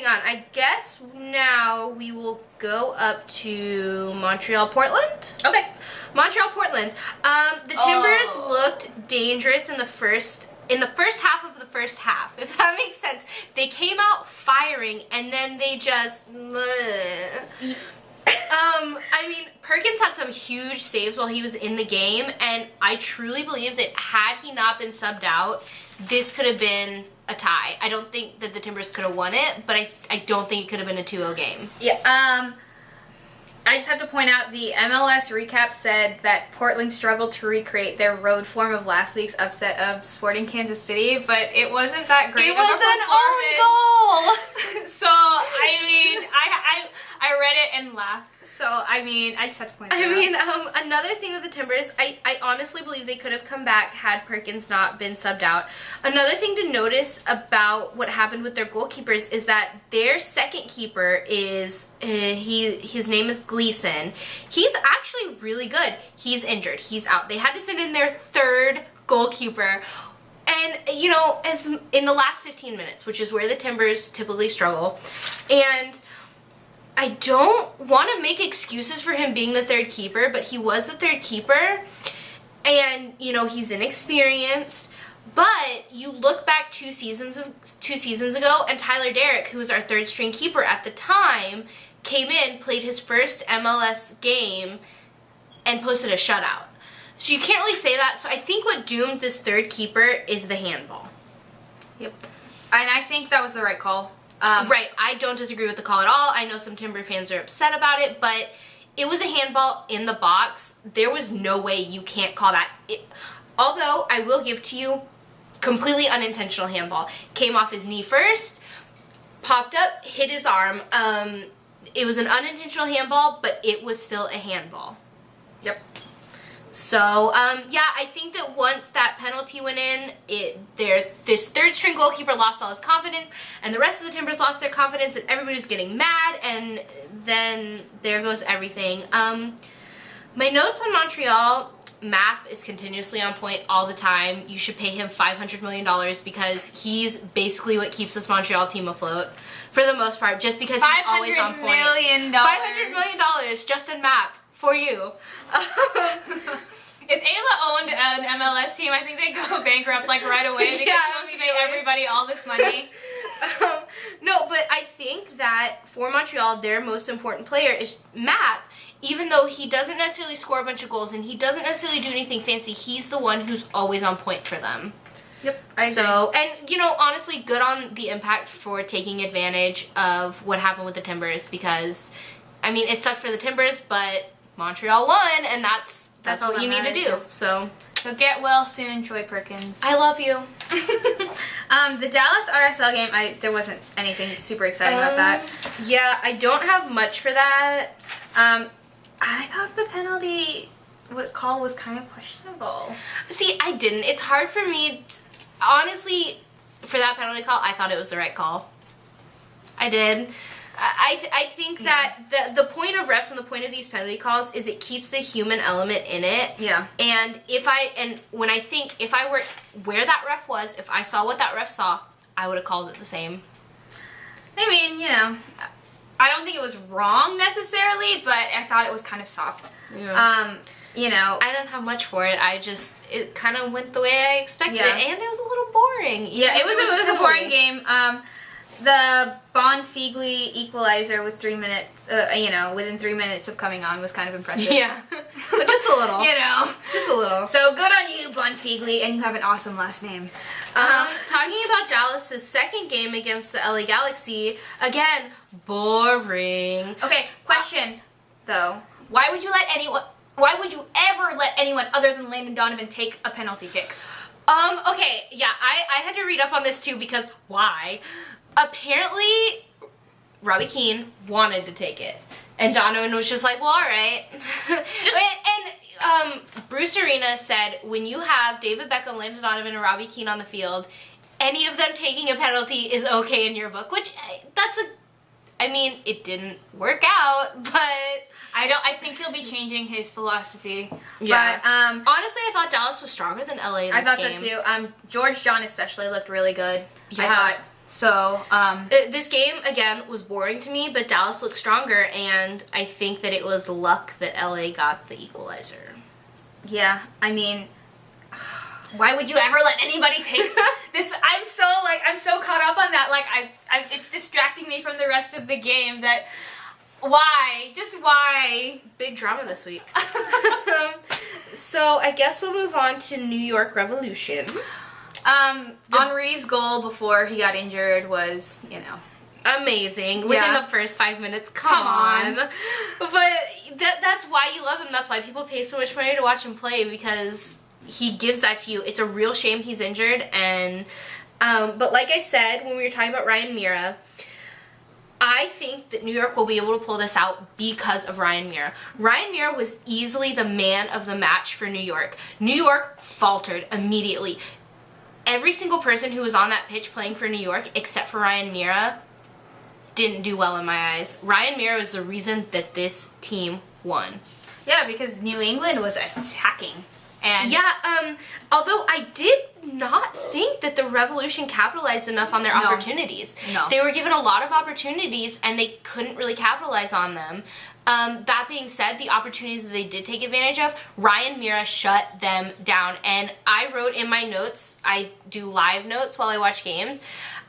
on. I guess now we will go up to Montreal, Portland. Okay. Montreal, Portland. The Timbers looked dangerous in the first half of the first half, if that makes sense. They came out firing, and then they just... I mean, Perkins had some huge saves while he was in the game, and I truly believe that had he not been subbed out, this could have been a tie. I don't think that the Timbers could have won it, but I don't think it could have been a 2-0 game. Yeah, I just have to point out the MLS recap said that Portland struggled to recreate their road form of last week's upset of Sporting Kansas City, but it wasn't that great. It was an own goal! So, I mean, I read it and laughed. So, I mean, I just have to point that out. I mean, another thing with the Timbers, I honestly believe they could have come back had Perkins not been subbed out. Another thing to notice about what happened with their goalkeepers is that their second keeper is, his name is Gleason. He's actually really good. He's injured. He's out. They had to send in their third goalkeeper. And, you know, as in the last 15 minutes, which is where the Timbers typically struggle, and I don't want to make excuses for him being the third keeper, but he was the third keeper, and, you know, he's inexperienced, but you look back two seasons ago, and Tyler Derrick, who was our third string keeper at the time, came in, played his first MLS game, and posted a shutout. So you can't really say that. So I think what doomed this third keeper is the handball. Yep. And I think that was the right call. Right. I don't disagree with the call at all. I know some Timber fans are upset about it, but it was a handball in the box. There was no way you can't call that. Although, I will give to you, completely unintentional handball. Came off his knee first, popped up, hit his arm. It was an unintentional handball, but it was still a handball. Yep. So, yeah, I think that once that penalty went in, this third string goalkeeper lost all his confidence, and the rest of the Timbers lost their confidence, and everybody was getting mad, and then there goes everything. My notes on Montreal, Map is continuously on point all the time. You should pay him $500 million because he's basically what keeps this Montreal team afloat, for the most part, just because he's always on point. $500 million. $500 million, Justin Map. For you. If Ayla owned an MLS team, I think they'd go bankrupt like right away because he wants to pay everybody all this money. No, but I think that for Montreal, their most important player is Map. Even though he doesn't necessarily score a bunch of goals and he doesn't necessarily do anything fancy, he's the one who's always on point for them. Yep, I agree. So, and, you know, honestly, good on the Impact for taking advantage of what happened with the Timbers because, I mean, it sucked for the Timbers, but Montreal won, and that's what you need to do. So get well soon, Troy Perkins. I love you. The Dallas RSL game, there wasn't anything super exciting about that. Yeah, I don't have much for that. I thought the penalty call was kind of questionable. See, I didn't. It's hard for me, honestly, for that penalty call, I thought it was the right call. I did. I think that the point of refs and the point of these penalty calls is it keeps the human element in it. Yeah. And if I were where that ref was, if I saw what that ref saw, I would have called it the same. I mean, you know, I don't think it was wrong necessarily, but I thought it was kind of soft. Yeah. You know, I don't have much for it. It kind of went the way I expected it, and it was a little boring. Yeah, it was a boring game. The Bonfigley equalizer was 3 minutes, within 3 minutes of coming on was kind of impressive. Yeah, but just a little. You know. Just a little. So good on you, Bonfigley, and you have an awesome last name. Talking about Dallas' second game against the LA Galaxy, again, boring. Okay, question, though. Why would you ever let anyone other than Landon Donovan take a penalty kick? Okay, yeah, I had to read up on this too because why? Apparently, Robbie Keane wanted to take it. And Donovan was just like, well, all right. And Bruce Arena said, when you have David Beckham, Landon Donovan, and Robbie Keane on the field, any of them taking a penalty is okay in your book, which it didn't work out, but I think he'll be changing his philosophy. yeah. But honestly, I thought Dallas was stronger than LA in this game. I thought so too. George John especially looked really good. Yeah. I thought so. This game again was boring to me, but Dallas looked stronger, and I think that it was luck that LA got the equalizer. Yeah, I mean, why would you ever let anybody take this? I'm so caught up on that. Like, it's distracting me from the rest of the game. That why? Just why? Big drama this week. So I guess we'll move on to New York Revolution. Henri's goal before he got injured was, amazing within the first 5 minutes. Come on. But that's why you love him. That's why people pay so much money to watch him play, because he gives that to you. It's a real shame he's injured. And but like I said when we were talking about Ryan Mira, I think that New York will be able to pull this out because of Ryan Mira. Ryan Mira was easily the man of the match for New York. New York faltered immediately. Every single person who was on that pitch playing for New York, except for Ryan Mira, didn't do well in my eyes. Ryan Mira was the reason that this team won. Yeah, because New England was attacking. And yeah, although I did not think that the Revolution capitalized enough on their opportunities. No. They were given a lot of opportunities, and they couldn't really capitalize on them. That being said, the opportunities that they did take advantage of, Ryan Mira shut them down. And I wrote in my notes, I do live notes while I watch games,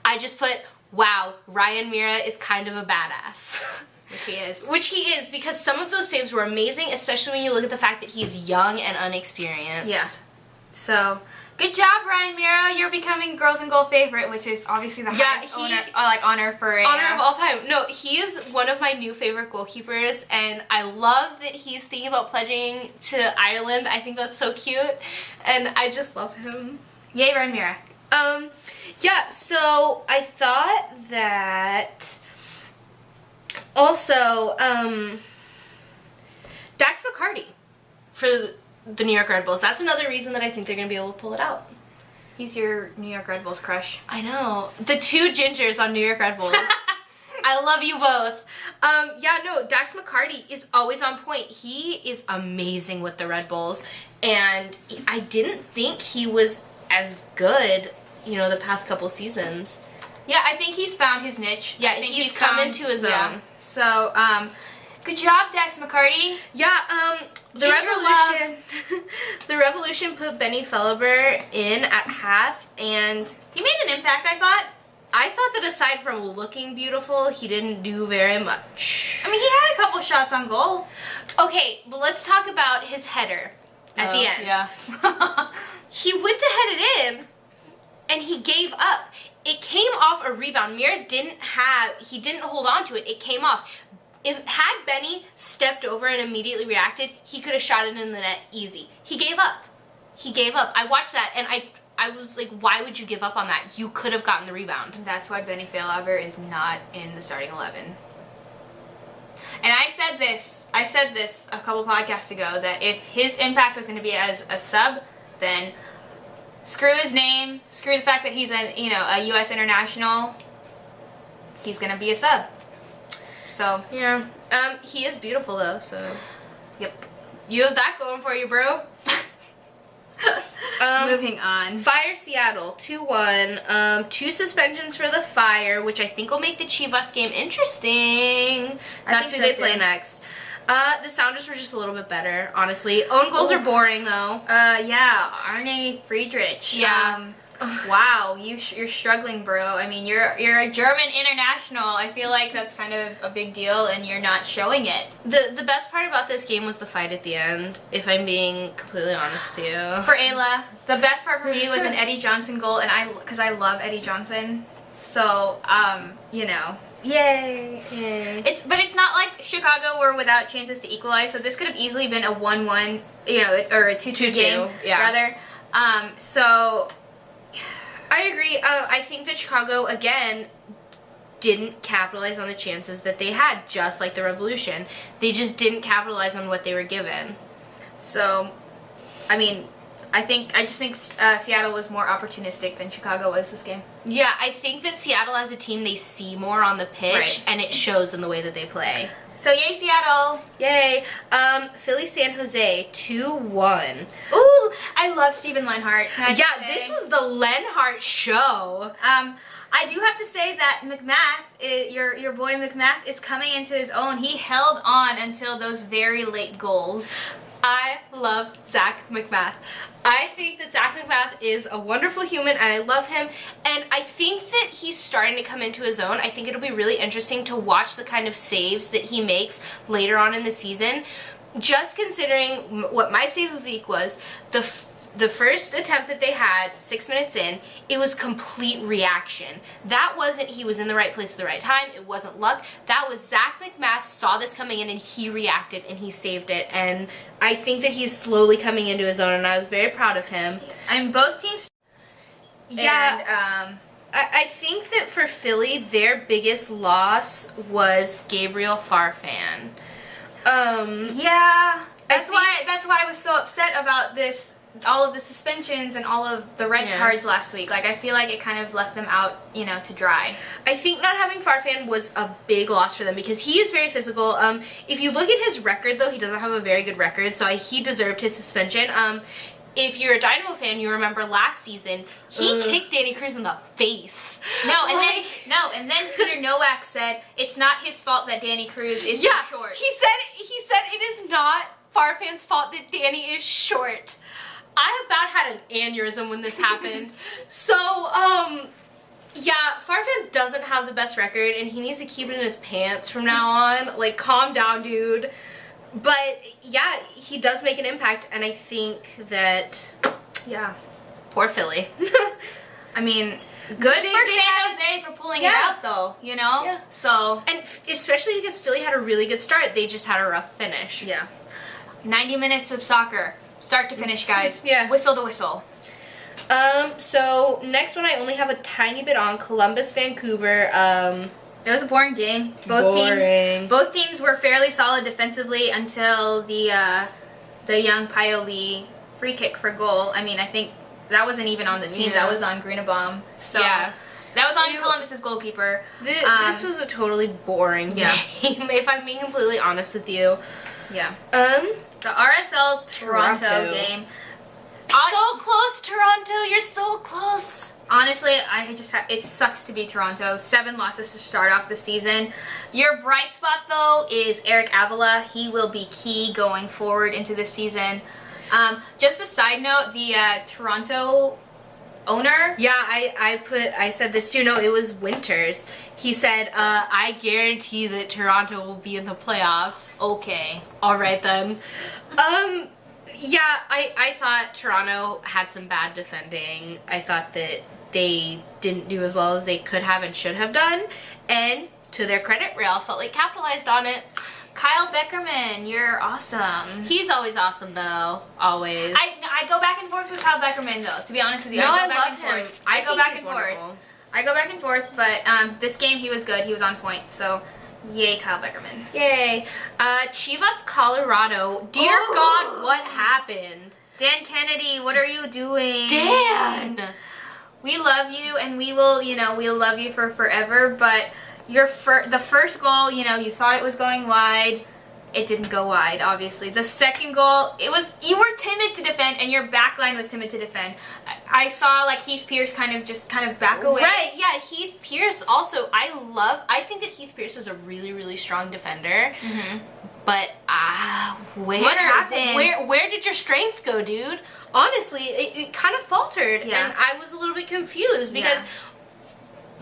I just put, wow, Ryan Mira is kind of a badass. Which he is. Which he is, because some of those saves were amazing, especially when you look at the fact that he's young and unexperienced. Yeah. So, good job, Ryan Mira. You're becoming Girls in Goal favorite, which is obviously the highest honor for a... honor of all time. No, he is one of my new favorite goalkeepers, and I love that he's thinking about pledging to Ireland. I think that's so cute, and I just love him. Yay, Ryan Mira. Yeah, so I thought that... Also, Dax McCarty for the New York Red Bulls. That's another reason that I think they're going to be able to pull it out. He's your New York Red Bulls crush. I know. The two gingers on New York Red Bulls. I love you both. Yeah, no, Dax McCarty is always on point. He is amazing with the Red Bulls. And I didn't think he was as good, the past couple seasons. Yeah, I think he's found his niche. Yeah, I think he's come into his own. So, good job, Dax McCarty. Yeah, the Revolution put Benny Felleber in at half, and he made an impact, I thought. I thought that aside from looking beautiful, he didn't do very much. I mean, he had a couple shots on goal. Okay, but let's talk about his header at the end. Yeah. He went to head it in, and he gave up. It came off a rebound. Mira didn't hold on to it. It came off. Had Benny stepped over and immediately reacted, he could have shot it in the net easy. He gave up. I watched that, and I was like, why would you give up on that? You could have gotten the rebound. That's why Benny Felleber is not in the starting 11. And I said this a couple podcasts ago, that if his impact was going to be as a sub, then screw his name, screw the fact that he's a U.S. international. He's going to be a sub. So. Yeah. He is beautiful, though, so. Yep. You have that going for you, bro. Moving on. Fire Seattle, 2-1. 2 suspensions for the Fire, which I think will make the Chivas game interesting. That's who they play next. The Sounders were just a little bit better, honestly. Own goals are boring, though. Yeah, Arne Friedrich. Yeah. Wow, you're struggling, bro. I mean, you're a German international. I feel like that's kind of a big deal, and you're not showing it. The best part about this game was the fight at the end, if I'm being completely honest with you. For Ayla, the best part for me was an Eddie Johnson goal, and because I love Eddie Johnson, so yay. But it's not like Chicago were without chances to equalize, so this could have easily been a 1-1, or a 2-2 game, rather. So I agree. I think that Chicago, again, didn't capitalize on the chances that they had, just like the Revolution. They just didn't capitalize on what they were given. So, I mean, I just think Seattle was more opportunistic than Chicago was this game. Yeah, I think that Seattle as a team, they see more on the pitch, Right. and it shows in the way that they play. So, yay, Seattle! Yay. Philly San Jose 2-1. Ooh, I love Steven Lenhart. Can I just Yeah, say? this was the Lenhart show. I do have to say that McMath, your boy McMath, is coming into his own. He held on until those very late goals. I love Zach McMath. I think that Zach McMath is a wonderful human, and I love him. And I think that he's starting to come into his own. I think it'll be really interesting to watch the kind of saves that he makes later on in the season. Just considering what my save of the week was, the first attempt that they had, 6 minutes in, it was complete reaction. That wasn't he was in the right place at the right time. It wasn't luck. That was Zach McMath saw this coming in and he reacted and he saved it. And I think that he's slowly coming into his own, and I was very proud of him. I mean, both teams. Yeah. And, I think that for Philly, their biggest loss was Gabriel Farfan. yeah. That's why I was so upset about this. All of the suspensions and all of the red cards last week. Like, I feel like it kind of left them out, to dry. I think not having Farfan was a big loss for them because he is very physical. If you look at his record, though, he doesn't have a very good record, so he deserved his suspension. If you're a Dynamo fan, you remember last season, he kicked Danny Cruz in the face. And then Peter Nowak said it's not his fault that Danny Cruz is so short. He said it is not Farfan's fault that Danny is short. I about had an aneurysm when this happened. So, yeah, Farfan doesn't have the best record, and he needs to keep it in his pants from now on. Like, calm down, dude. But, yeah, he does make an impact, and I think that... Yeah. Poor Philly. I mean, good for San Jose for pulling it out, though, Yeah. So... And especially because Philly had a really good start. They just had a rough finish. Yeah. 90 minutes of soccer. Start to finish, guys. Yeah. Whistle to whistle. So next one I only have a tiny bit on Columbus, Vancouver. It was a boring game. Both teams were fairly solid defensively until the young Pioli free kick for goal. I mean, I think that wasn't even on the team. That was on Grunebaum. So that was on Columbus's goalkeeper. This was a totally boring game, if I'm being completely honest with you. Yeah. The RSL Toronto game. So close, Toronto. You're so close. Honestly, it sucks to be Toronto. 7 losses to start off the season. Your bright spot, though, is Eric Avila. He will be key going forward into this season. Just a side note, the Toronto owner. Yeah, I said this too. No, it was Winters. He said, I guarantee that Toronto will be in the playoffs. Okay. All right, then. Yeah, I thought Toronto had some bad defending. I thought that they didn't do as well as they could have and should have done. And to their credit, Real Salt Lake capitalized on it. Kyle Beckerman, you're awesome. He's always awesome, though. Always. I go back and forth with Kyle Beckerman, though, to be honest with you. No, I love him. I go back and wonderful. forth. I go back and forth, but this game he was good. He was on point. So, yay, Kyle Beckerman. Yay. Chivas, Colorado. Dear God, what happened? Dan Kennedy, what are you doing? Dan! We love you, and we will, we'll love you for forever, but the first goal, you thought it was going wide. It didn't go wide, obviously. The second goal, you were timid to defend, and your back line was timid to defend. I saw, Heath Pierce kind of back away. Right, yeah, Heath Pierce also, I think that Heath Pierce is a really, really strong defender. Mm-hmm. But, what happened? Where did your strength go, dude? Honestly, it kind of faltered, and I was a little bit confused, because...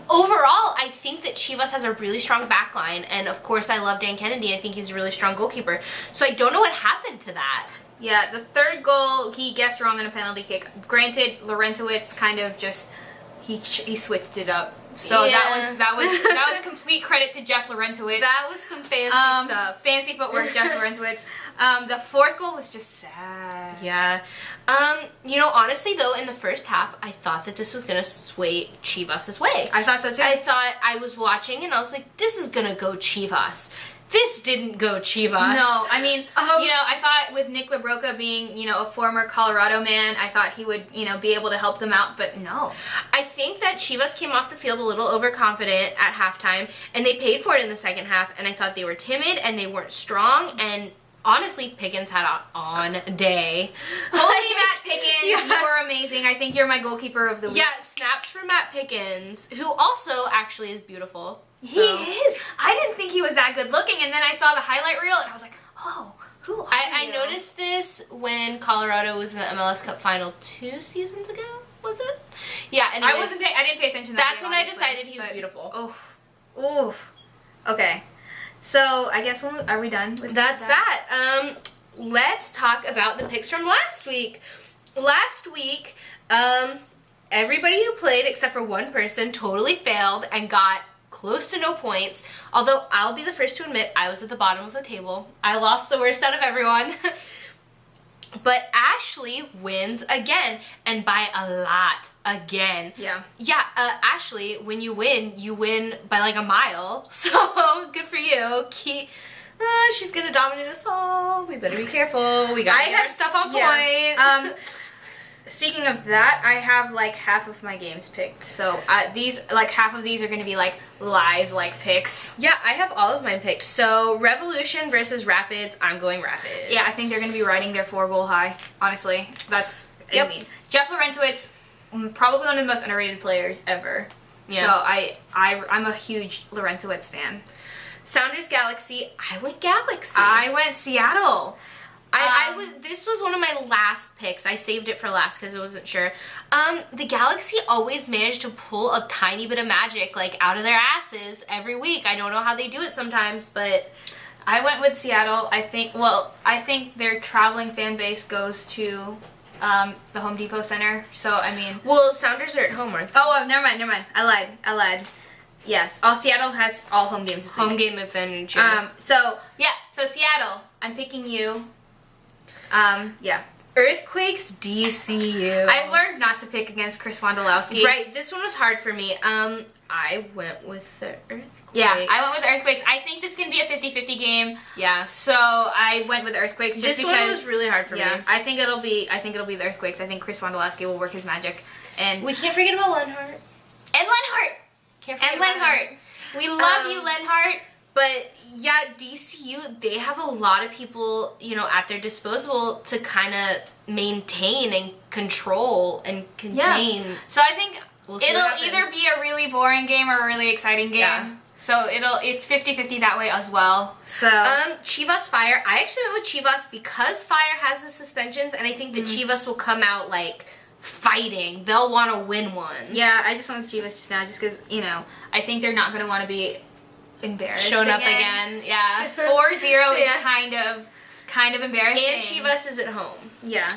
Overall, I think that Chivas has a really strong back line, and of course I love Dan Kennedy. I think he's a really strong goalkeeper. So I don't know what happened to that. Yeah, the third goal, he guessed wrong on a penalty kick. Granted, Laurentowicz kind of just, he switched it up. So that was complete credit to Jeff Laurentowicz. That was some fancy stuff. Fancy footwork, Jeff Laurentowicz. The fourth goal was just sad. Yeah. Honestly, though, in the first half, I thought that this was going to sway Chivas' way. I thought so, too. I thought I was watching, and I was like, this is going to go Chivas. this didn't go Chivas. No, I mean, I thought with Nick LaBroca being, a former Colorado man, I thought he would, be able to help them out, but no. I think that Chivas came off the field a little overconfident at halftime, and they paid for it in the second half, and I thought they were timid, and they weren't strong, and honestly, Pickens had an on day. Holy Matt Pickens, you were amazing. I think you're my goalkeeper of the week. Yeah, snaps for Matt Pickens, who also actually is beautiful. He is. I didn't think he was that good looking, and then I saw the highlight reel, and I was like, oh, who are I you? noticed this when Colorado was in the MLS Cup final 2 seasons ago, was it? Yeah, and I didn't pay attention to that that's game, when obviously, I decided he was beautiful. Oof. Okay. So, I guess are we done with That's that. Let's talk about the picks from last week. Last week, everybody who played except for one person totally failed and got close to no points. Although I'll be the first to admit I was at the bottom of the table. I lost the worst out of everyone. But Ashley wins again, and by a lot again. Yeah. Yeah, Ashley, when you win by like a mile. So good for you. She's gonna dominate us all. We better be careful. We gotta get our stuff on point. Speaking of that, I have like half of my games picked. So half of these are going to be like live picks. Yeah, I have all of mine picked. So Revolution versus Rapids, I'm going Rapids. Yeah, I think they're going to be riding their 4-goal high. Honestly, that's I mean, Jeff Laurentowicz, probably one of the most underrated players ever. Yeah. So I'm a huge Laurentowicz fan. Sounders Galaxy, I went Galaxy. I went Seattle. This was one of my last picks. I saved it for last because I wasn't sure. The Galaxy always managed to pull a tiny bit of magic out of their asses every week. I don't know how they do it sometimes, but I went with Seattle. I think their traveling fan base goes to the Home Depot Center. So I mean, well, Sounders are at home, aren't they? Oh, never mind. I lied. Yes. Seattle has all home games this week. Home game advantage. So Seattle. I'm picking you. Yeah. Earthquakes DCU. I've learned not to pick against Chris Wondolowski. Right, this one was hard for me. I went with the Earthquakes. Yeah, I went with the Earthquakes. I think this can be a 50-50 game. Yeah. So I went with the Earthquakes just because. This one was really hard for me. I think it'll be the Earthquakes. I think Chris Wondolowski will work his magic. And we can't forget about Lenhart. And Lenhart. Can't forget about Lenhart. We love you, Lenhart. But yeah, DCU, they have a lot of people, at their disposal to kind of maintain and control and contain. Yeah. So I think it'll either be a really boring game or a really exciting game. Yeah. So it's 50-50 that way as well. So Chivas Fire. I actually went with Chivas because Fire has the suspensions, and I think that Chivas will come out fighting. They'll want to win one. Yeah, I just went with Chivas just now, just because I think they're not going to want to be embarrassed shown up again. Yeah, because 4-0 is kind of embarrassing. And Chivas is at home. Yeah.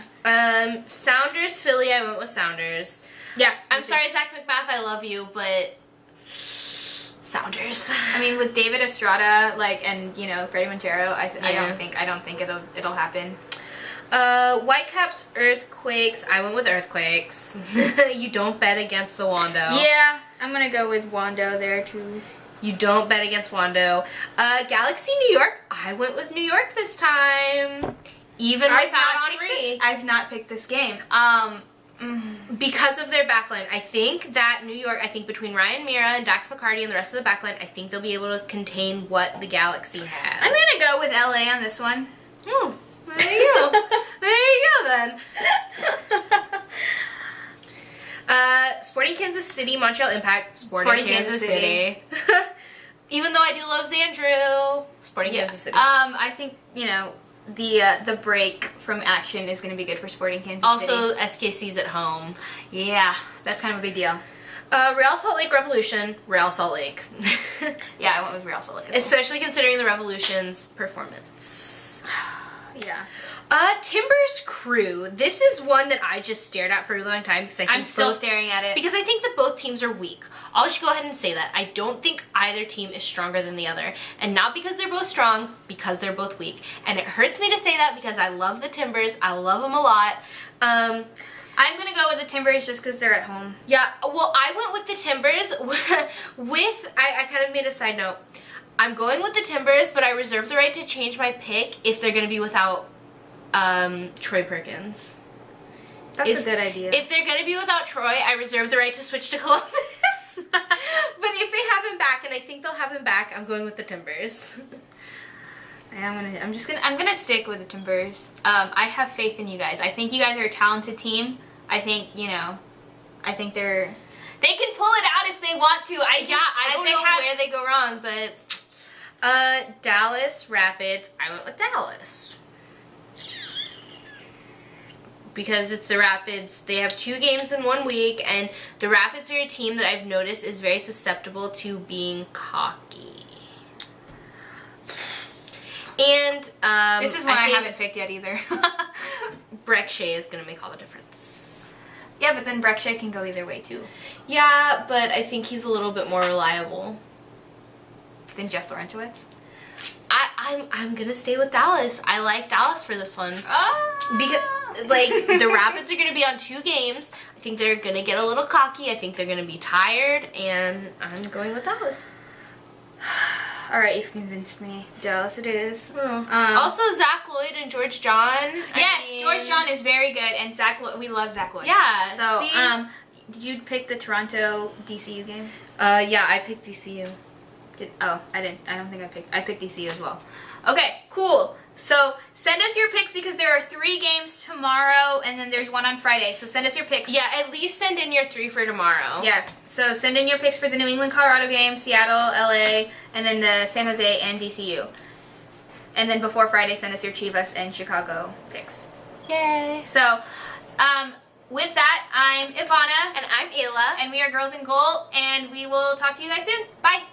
Sounders Philly. I went with Sounders. Yeah. I'm sorry, Zach McBath. I love you, but Sounders. I mean, with David Estrada and Freddie Montero, I don't think it'll happen. Whitecaps Earthquakes. I went with Earthquakes. You don't bet against the Wando. Yeah, I'm gonna go with Wando there too. You don't bet against Wando. Galaxy New York. I went with New York this time. Even without Henri. I've not picked this game. Because of their backline. I think that New York, between Ryan Mira and Dax McCarty and the rest of the backline, I think they'll be able to contain what the Galaxy has. I'm gonna go with LA on this one. Oh, there you go. There you go then. Sporting Kansas City, Montreal Impact, Sporting Kansas City. Even though I do love Xandru, Sporting Kansas City. I think, the break from action is going to be good for Sporting Kansas City. Also, SKC's at home. Yeah, that's kind of a big deal. Real Salt Lake Revolution, Real Salt Lake. Yeah, I went with Real Salt Lake as well. Especially considering the Revolution's performance. Yeah. Timbers Crew. This is one that I just stared at for a really long time because I'm still staring at it. Because I think that both teams are weak. I'll just go ahead and say that. I don't think either team is stronger than the other. And not because they're both strong, because they're both weak. And it hurts me to say that because I love the Timbers. I love them a lot. I'm going to go with the Timbers just because they're at home. Yeah, well, I went with the Timbers I kind of made a side note. I'm going with the Timbers, but I reserve the right to change my pick if they're going to be without Troy Perkins. That's a good idea. If they're going to be without Troy, I reserve the right to switch to Columbus. But if they have him back, and I think they'll have him back, I'm going with the Timbers. I'm gonna stick with the Timbers. I have faith in you guys. I think you guys are a talented team. I think they can pull it out if they want to. I don't know where they go wrong, but Dallas Rapids. I went with Dallas because it's the Rapids. They have 2 games in 1 week, and the Rapids are a team that I've noticed is very susceptible to being cocky. And this is one I haven't picked yet either. Breck Shea is going to make all the difference. Yeah, but then Breck Shea can go either way too. Yeah, but I think he's a little bit more reliable than Jeff Laurentowicz. I'm gonna stay with Dallas. I like Dallas for this one. Because the Rapids are gonna be on 2 games. I think they're gonna get a little cocky. I think they're gonna be tired, and I'm going with Dallas. All right, you've convinced me. Dallas it is. Also, Zach Lloyd and George John. George John is very good, and we love Zach Lloyd. Yeah. So, did you pick the Toronto DCU game? Yeah, I picked DCU. I didn't. I don't think I picked DCU as well. Okay, cool. So send us your picks because there are 3 games tomorrow, and then there's 1 on Friday. So send us your picks. Yeah, at least send in your 3 for tomorrow. Yeah. So send in your picks for the New England, Colorado game, Seattle, LA, and then the San Jose and DCU. And then before Friday, send us your Chivas and Chicago picks. Yay. So, with that, I'm Ivana. And I'm Ayla. And we are Girls in Goal, and we will talk to you guys soon. Bye.